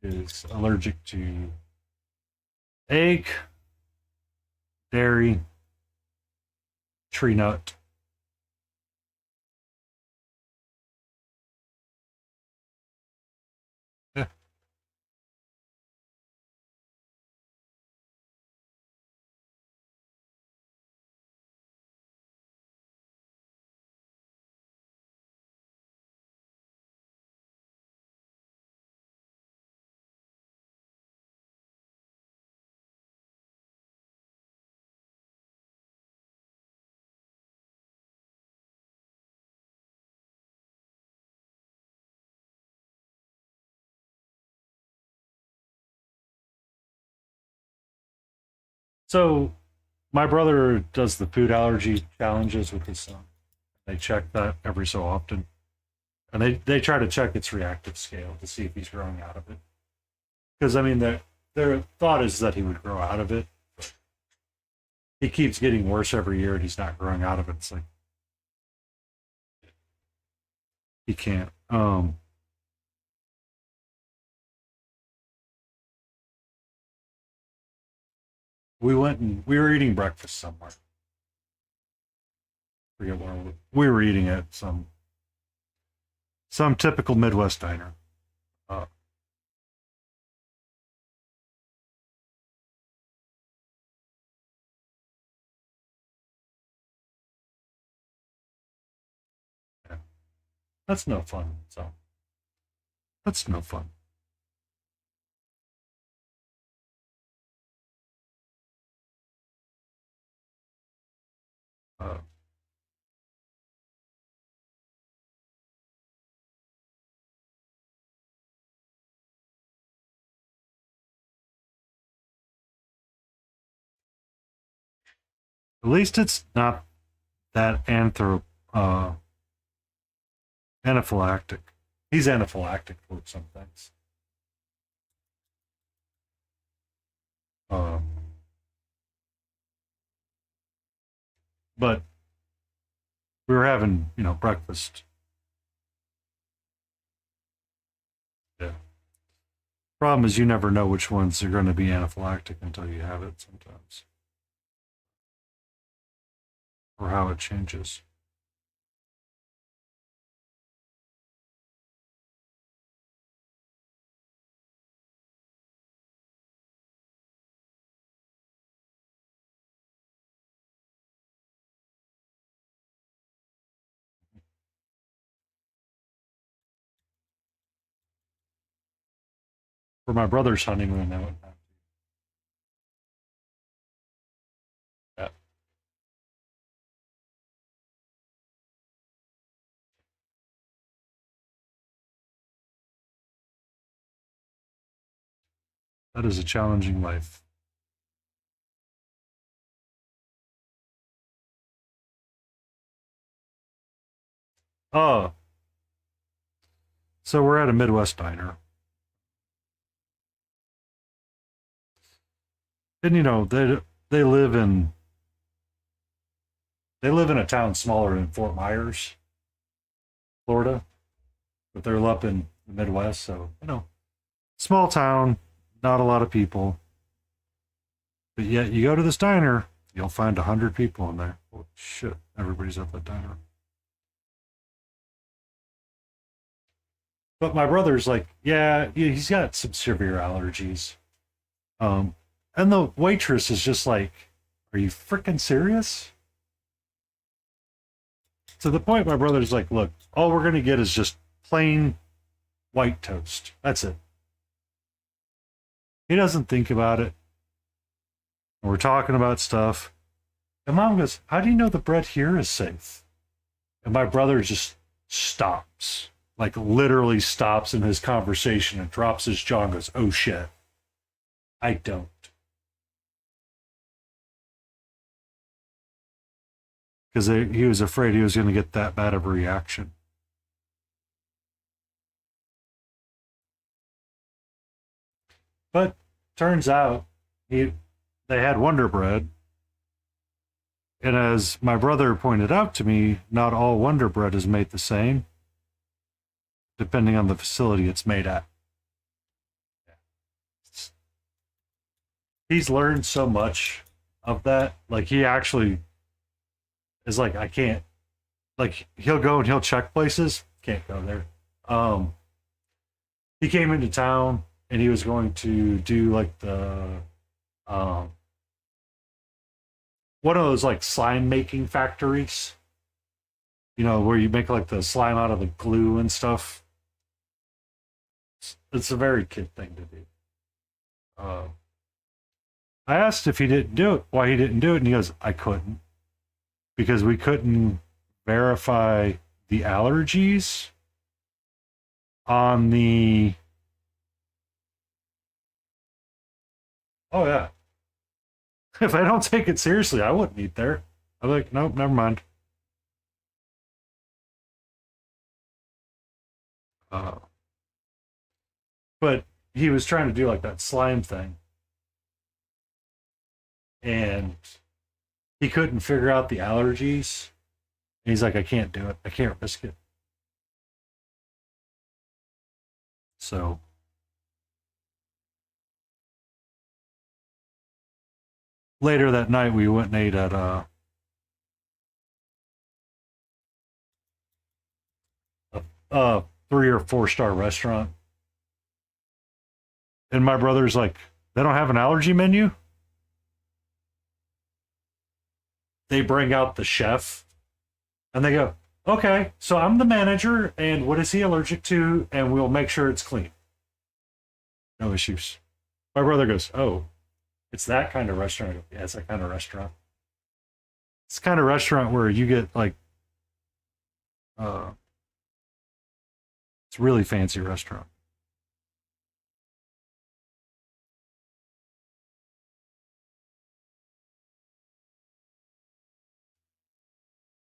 is allergic to egg, dairy, tree nut. Yeah. So my brother does the food allergy challenges with his son. They check that every so often. And they try to check its reactive scale to see if he's growing out of it. Because I mean their thought is that he would grow out of it. He keeps getting worse every year and he's not growing out of it. It's like he can't. We went and we were eating breakfast somewhere. I forget where we were eating at some typical Midwest diner. Uh, yeah. That's no fun. So that's no fun. Uh, at least it's not that anaphylactic. He's anaphylactic for some things. Uh, but we were having, breakfast. Yeah. Problem is, you never know which ones are going to be anaphylactic until you have it sometimes, or how it changes. For my brother's honeymoon, that would happen. Yeah, that is a challenging life. Oh, so we're at a Midwest diner, and they live in they live in a town smaller than Fort Myers, Florida, but they're up in the Midwest, so small town, not a lot of people, but yet you go to this diner, you'll find 100 people in there. Oh shit, everybody's at that diner. But my brother's like, yeah, he's got some severe allergies. Um, and the waitress is just like, are you freaking serious? To the point my brother's like, look, all we're going to get is just plain white toast. That's it. He doesn't think about it. We're talking about stuff. And mom goes, how do you know the bread here is safe? And my brother just stops, like literally stops in his conversation and drops his jaw and goes, oh shit, I don't. Because he was afraid he was going to get that bad of a reaction. But turns out he they had Wonder Bread. And as my brother pointed out to me, not all Wonder Bread is made the same, depending on the facility it's made at. He's learned so much of that. Like he actually is like, I can't. Like he'll go and he'll check places. Can't go there. Um, he came into town and he was going to do like the um one of those like slime making factories. You know, where you make like the slime out of the glue and stuff. It's a very kid thing to do. Uh, I asked if he didn't do it, why he didn't do it, and he goes, I couldn't. Because we couldn't verify the allergies on the. Oh, yeah. If I don't take it seriously, I wouldn't eat there. I'm like, nope, never mind. Uh, but he was trying to do like that slime thing. And he couldn't figure out the allergies. And he's like, I can't do it. I can't risk it. So later that night, we went and ate at a 3 or 4 star restaurant. And my brother's like, they don't have an allergy menu. They bring out the chef and they go, okay, so I'm the manager. And what is he allergic to? And we'll make sure it's clean. No issues. My brother goes, oh, it's that kind of restaurant. I go, yeah, it's that kind of restaurant. It's the kind of restaurant where you get like, uh, it's a really fancy restaurant.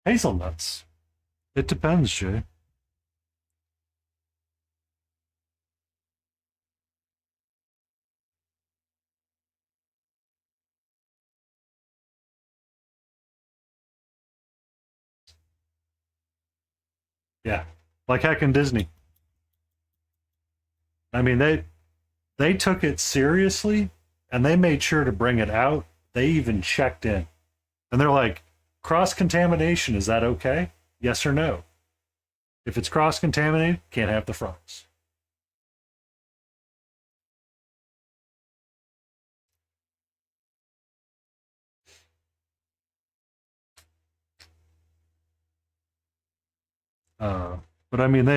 Hazelnuts. It depends, Jay. Yeah, like heck in Disney. I mean, they took it seriously and they made sure to bring it out. They even checked in. And they're like, cross contamination, is that okay? Yes or no? If it's cross contaminated, can't have the fries. But I mean,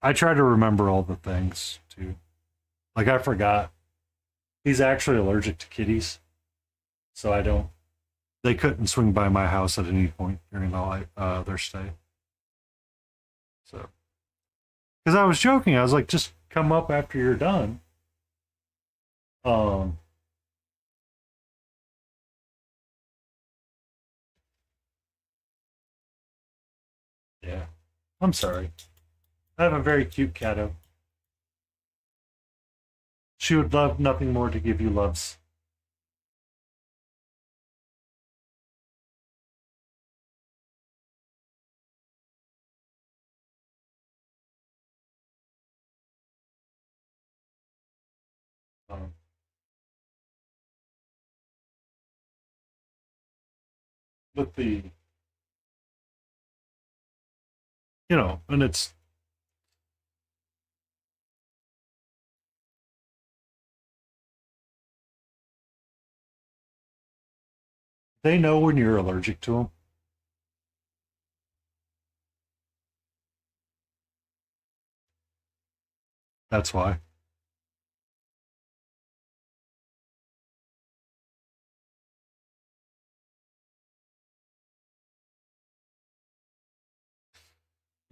I try to remember all the things too. Like I forgot he's actually allergic to kitties, so I don't. They couldn't swing by my house at any point during their stay. So, because I was joking, I was like, just come up after you're done. Um, yeah. I'm sorry. I have a very cute cat. She would love nothing more to give you loves. Um, but and it's They know when you're allergic to them. That's why.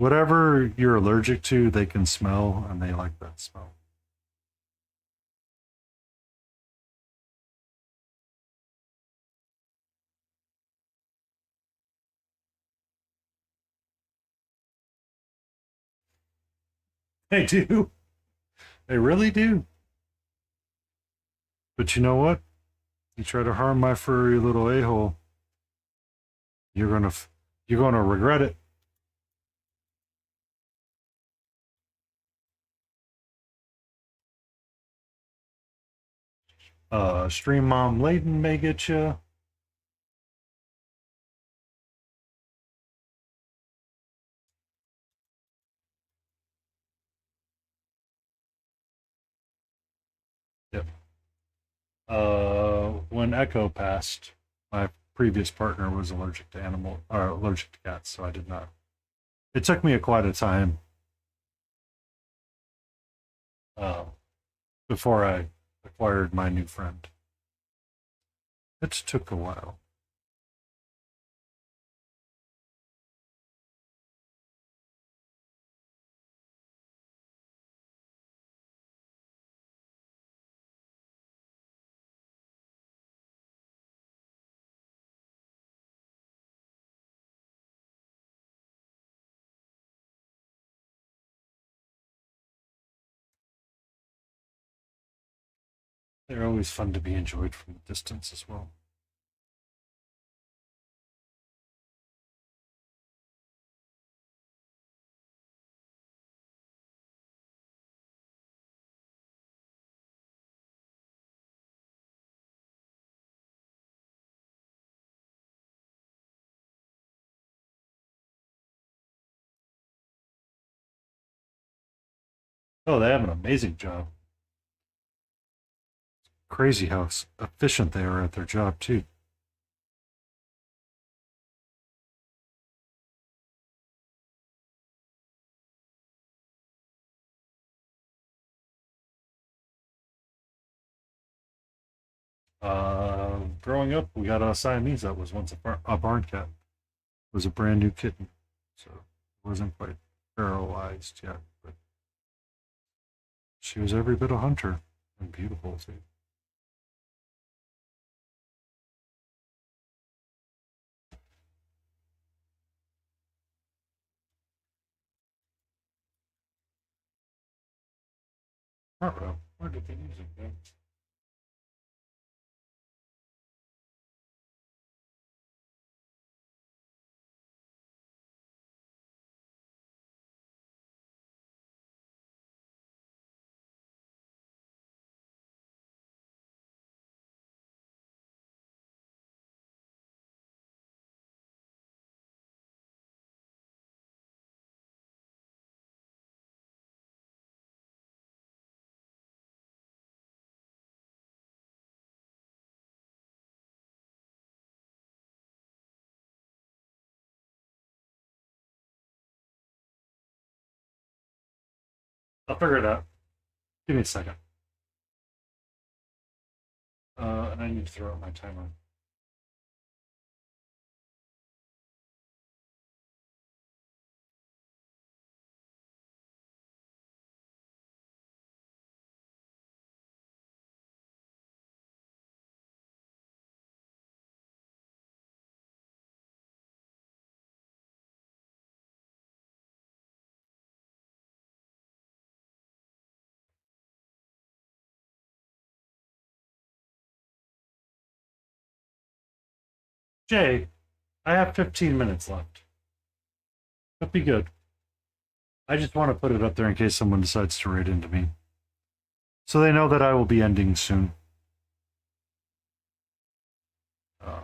Whatever you're allergic to, they can smell and they like that smell. They do. They really do. But you know what? You try to harm my furry little a-hole, you're gonna you're gonna regret it. Stream Mom Layden may get you. Yep. When Echo passed, my previous partner was allergic to allergic to cats, so I did not. It took me quite a time uh, before I acquired my new friend. It took a while. They're always fun to be enjoyed from a distance as well. Oh, they have an amazing job. Crazy how efficient they are at their job too. Growing up, we got a Siamese that was once a barn cat. It was a brand new kitten, so it wasn't quite sterilized yet, but she was every bit a hunter and beautiful too. Where did the music go? I'll figure it out. Give me a second. And I need to throw out my timer. Jay, I have 15 minutes left. That'd be good. I just want to put it up there in case someone decides to raid into me. So they know that I will be ending soon. Uh,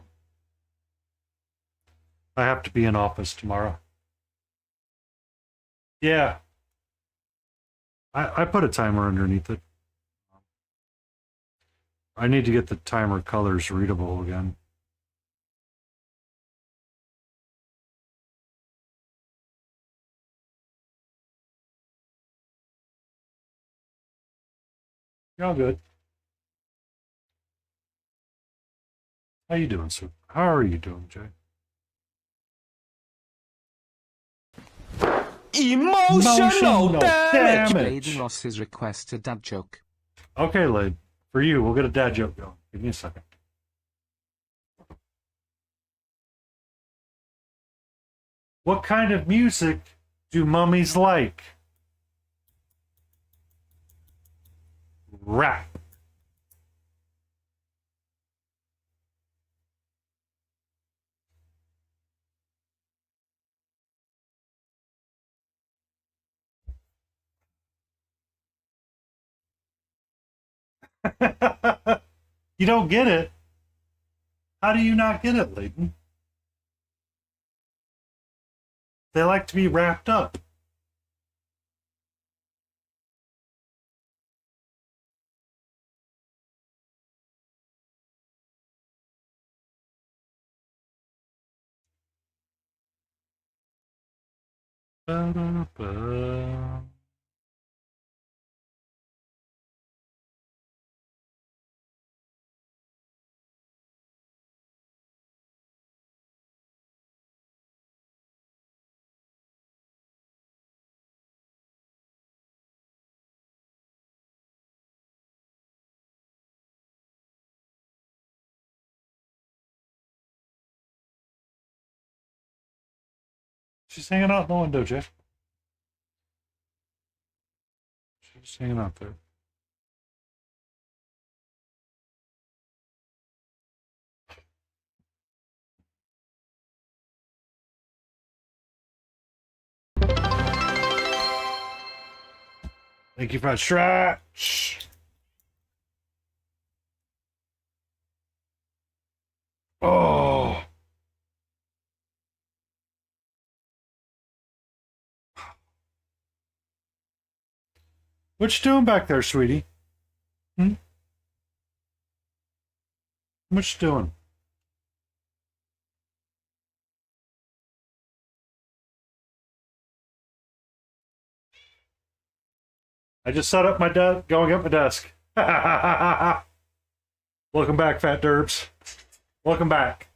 I have to be in office tomorrow. Yeah, I put a timer underneath it. I need to get the timer colors readable again. Y'all good. How you doing, sir? How are you doing, Jay? Emotional damage! Aiden lost his request to dad joke. Okay, Lade. For you, we'll get a dad joke going. Give me a second. What kind of music do mummies like? Rap. You don't get it. How do you not get it, Layton? They like to be wrapped up. Ba-da-ba. She's hanging out in the window, Jeff. She's hanging out there. Thank you for that stretch. Oh. What you doing back there, sweetie? What you doing? I just set up my desk, going up my desk. Welcome back, Fat Derbs. Welcome back.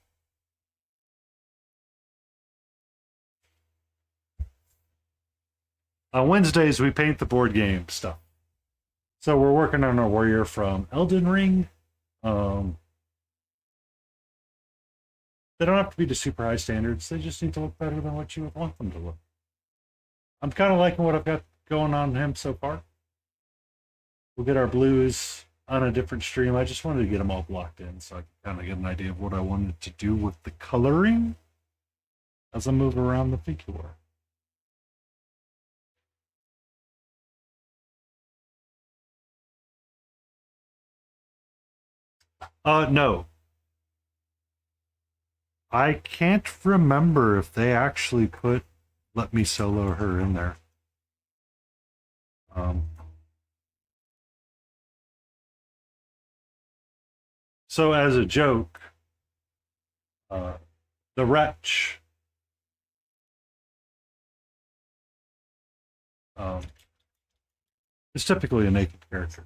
On Wednesdays, we paint the board game stuff. So we're working on a warrior from Elden Ring. They don't have to be to super high standards. They just need to look better than what you would want them to look. I'm kind of liking what I've got going on him so far. We'll get our blues on a different stream. I just wanted to get them all blocked in so I could kind of get an idea of what I wanted to do with the coloring as I move around the figure. No. I can't remember if they actually put Let Me Solo Her in there. So as a joke, the wretch is typically a naked character.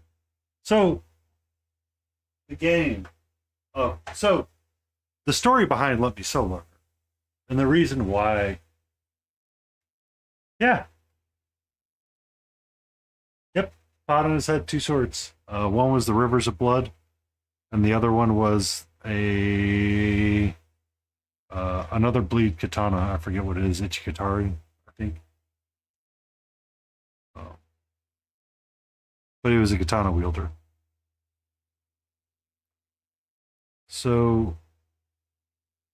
So the game, so the story behind Let Me Solo Her, and the reason why, yeah, yep, Padan had two swords. One was the Rivers of Blood, and the other one was a another bleed katana. I forget what it is. Ichikatari, I think. But he was a katana wielder. So,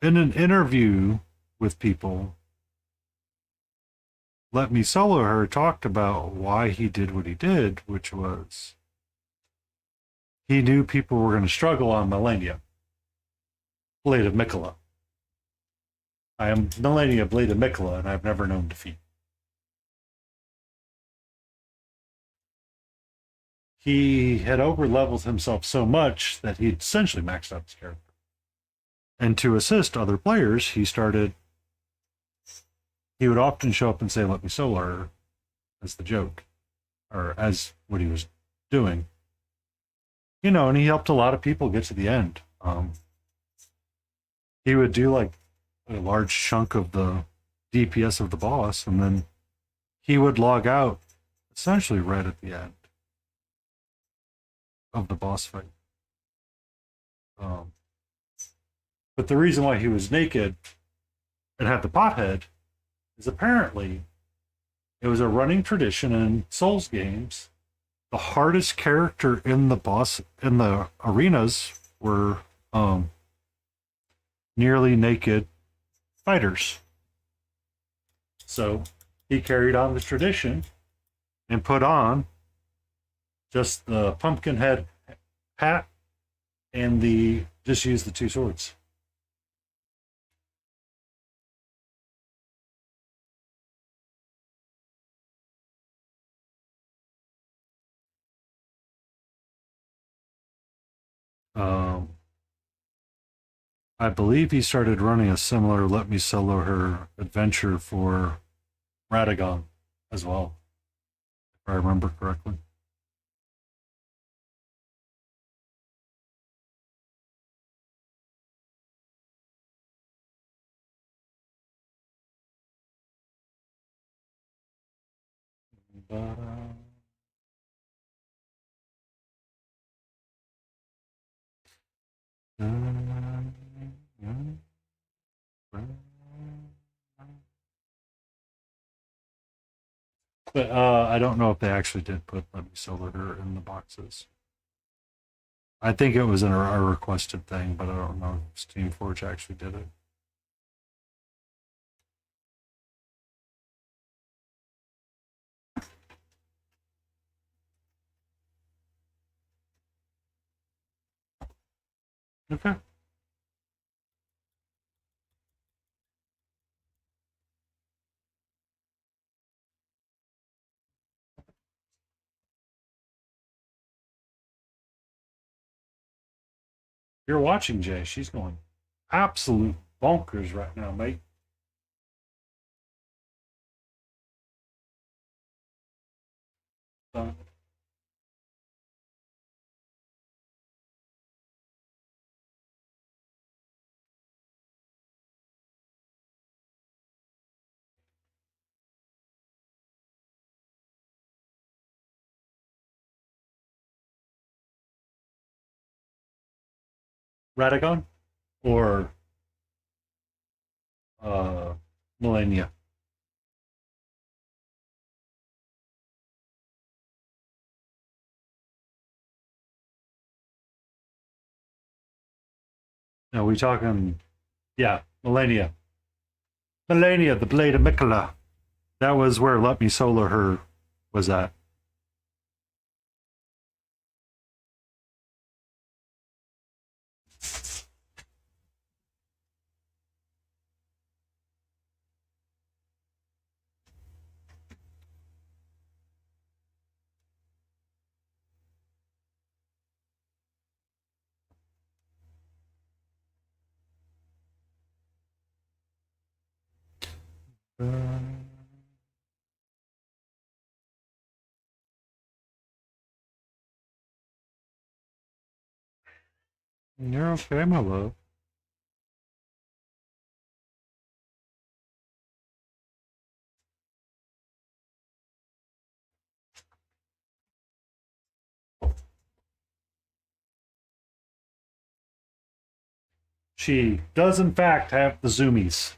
in an interview with people, Let Me Solo Her talked about why he did what he did, which was he knew people were going to struggle on Millennia, Blade of Mikola. I am Millennia Blade of Mikola, and I've never known defeat. He had over-leveled himself so much that he'd essentially maxed out his character. And to assist other players, he would often show up and say, Let me solo her, as the joke, or as what he was doing. you know, and he helped a lot of people get to the end. He would do like a large chunk of the DPS of the boss, and then he would log out essentially right at the end of the boss fight. Um, but the reason why he was naked and had the pot head is apparently it was a running tradition in Souls games. The hardest character in the arenas were nearly naked fighters. So he carried on the tradition and put on just the pumpkin head hat and just use the two swords. Um, I believe he started running a similar Let Me Solo Her adventure for Radagon as well, if I remember correctly. But, but I don't know if they actually did put Let Me Solo Her in the boxes. I think it was a requested thing, but I don't know if Steamforge actually did it. Okay. You're watching Jay. She's going absolute bonkers right now, mate. Uh, Radagon or uh, Millennia? No, we talking, yeah, Millennia. Millennia, the Blade of Mikola. That was where Let Me Solo Her was at. Uh, you're okay, my love. She does, in fact, have the zoomies.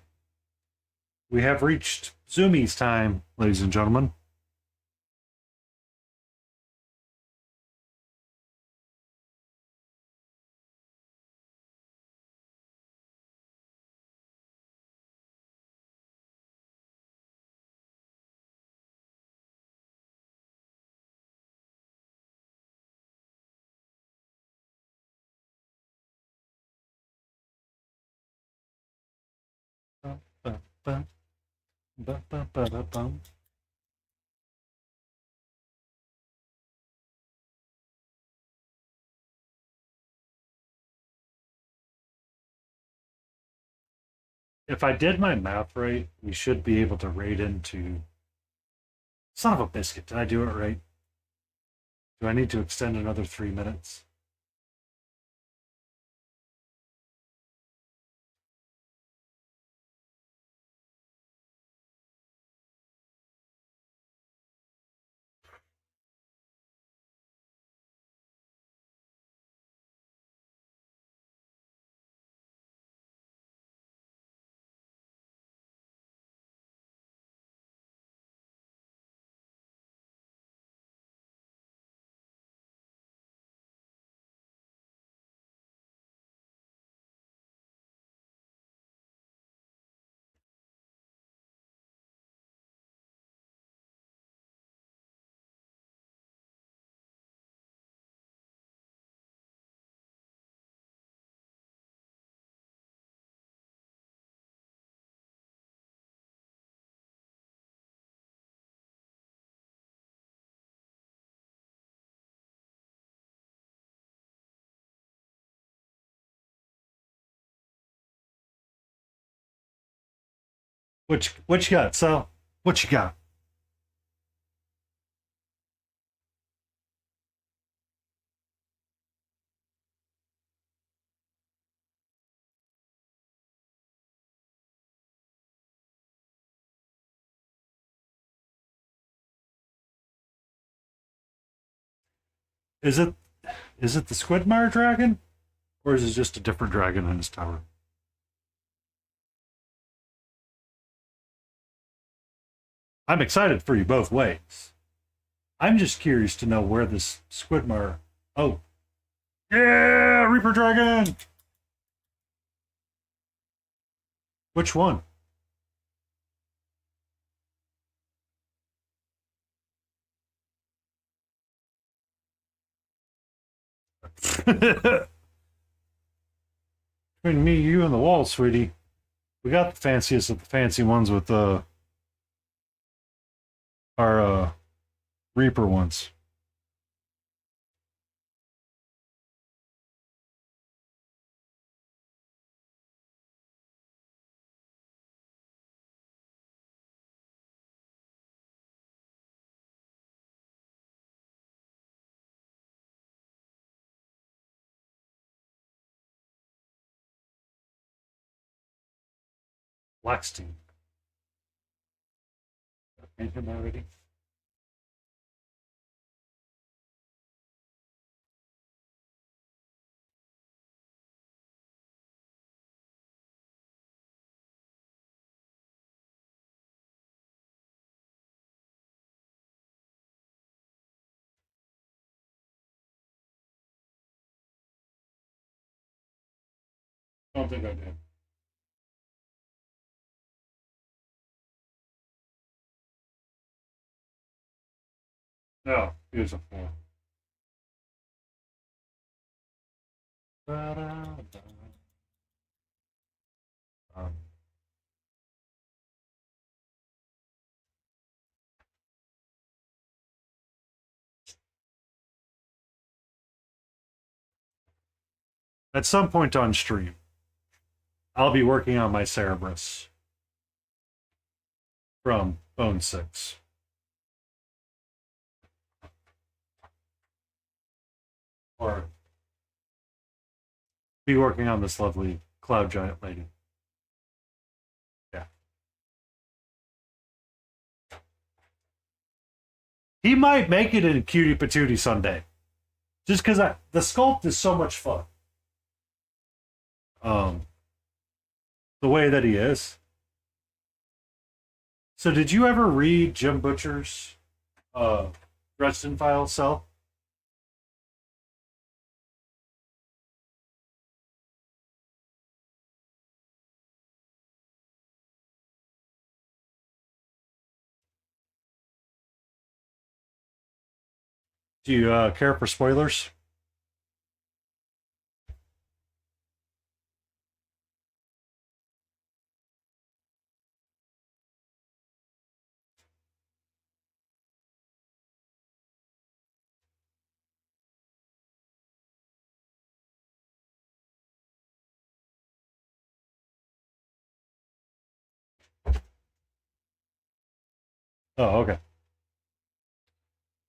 We have reached zoomies time, ladies and gentlemen. If I did my math right, we should be able to raid into. Son of a biscuit, did I do it right? Do I need to extend another 3 minutes? What you got, Sal? What you got? Is it the Squidmire dragon? Or is it just a different dragon in his tower? I'm excited for you both ways. I'm just curious to know where this Squidmire. Oh, yeah, Reaper Dragon. Which one? Between me, you, and the wall, sweetie, we got the fanciest of the fancy ones with our Reaper ones. Blackstein. Paint him already. I don't think I did. No, he was a 4. Da-da-da. Um, at some point on stream, I'll be working on my Cerberus from Bone 6. Or be working on this lovely cloud giant lady. Yeah. He might make it in Cutie Patootie someday. Just because the sculpt is so much fun. Um, the way that he is. So, did you ever read Jim Butcher's Dresden Files cell? Do you care for spoilers? Oh, okay.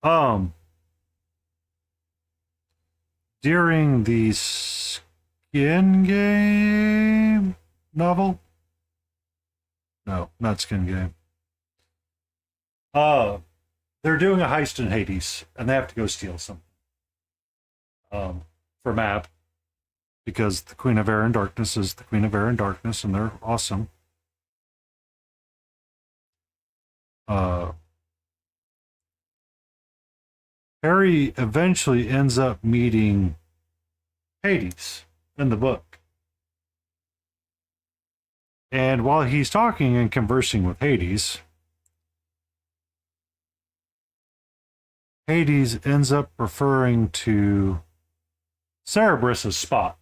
Um, during the Skin Game novel? No, not Skin Game. Uh, they're doing a heist in Hades, and they have to go steal something for Mab because the Queen of Air and Darkness is the Queen of Air and Darkness, and they're awesome. Uh, Harry eventually ends up meeting Hades in the book. And while he's talking and conversing with Hades, Hades ends up referring to Cerberus as Spot.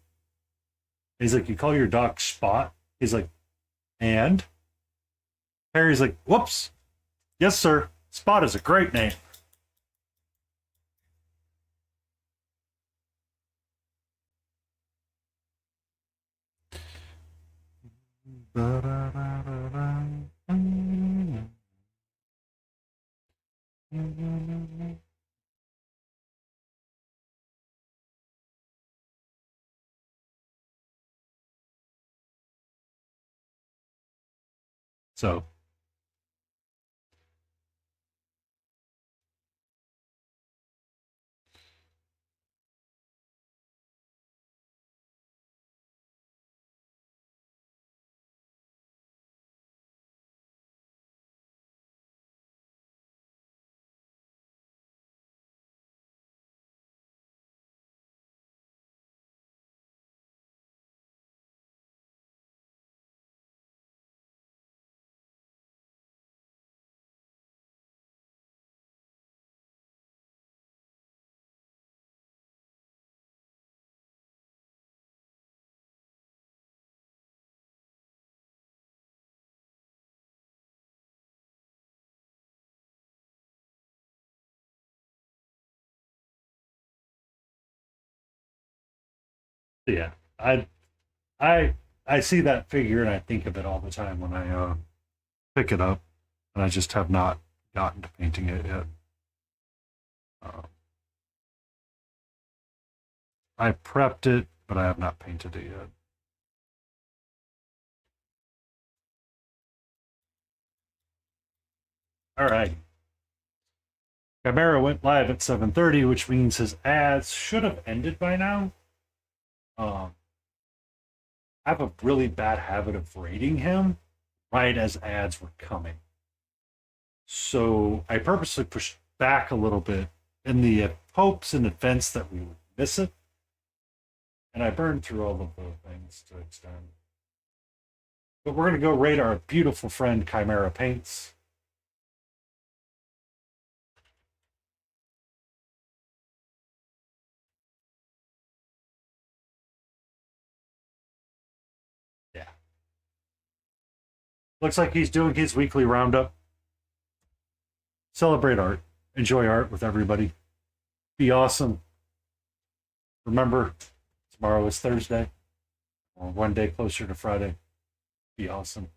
He's like, "You call your dog Spot?" He's like, "And?" Harry's like, "Whoops. Yes, sir. Spot is a great name." So, yeah, I, I see that figure and I think of it all the time when I pick it up, and I just have not gotten to painting it yet. Uh, I prepped it, but I have not painted it yet. All right. Chimera went live at 7:30, which means his ads should have ended by now. Um, I have a really bad habit of rating him right as ads were coming. So I purposely pushed back a little bit in the hopes and events that we would miss it. And I burned through all of the things to extend. But we're going to go rate our beautiful friend Chimera Paints. Yeah. Looks like he's doing his weekly roundup. Celebrate art. Enjoy art with everybody. Be awesome. Remember, tomorrow is Thursday. Or one day closer to Friday. Be awesome.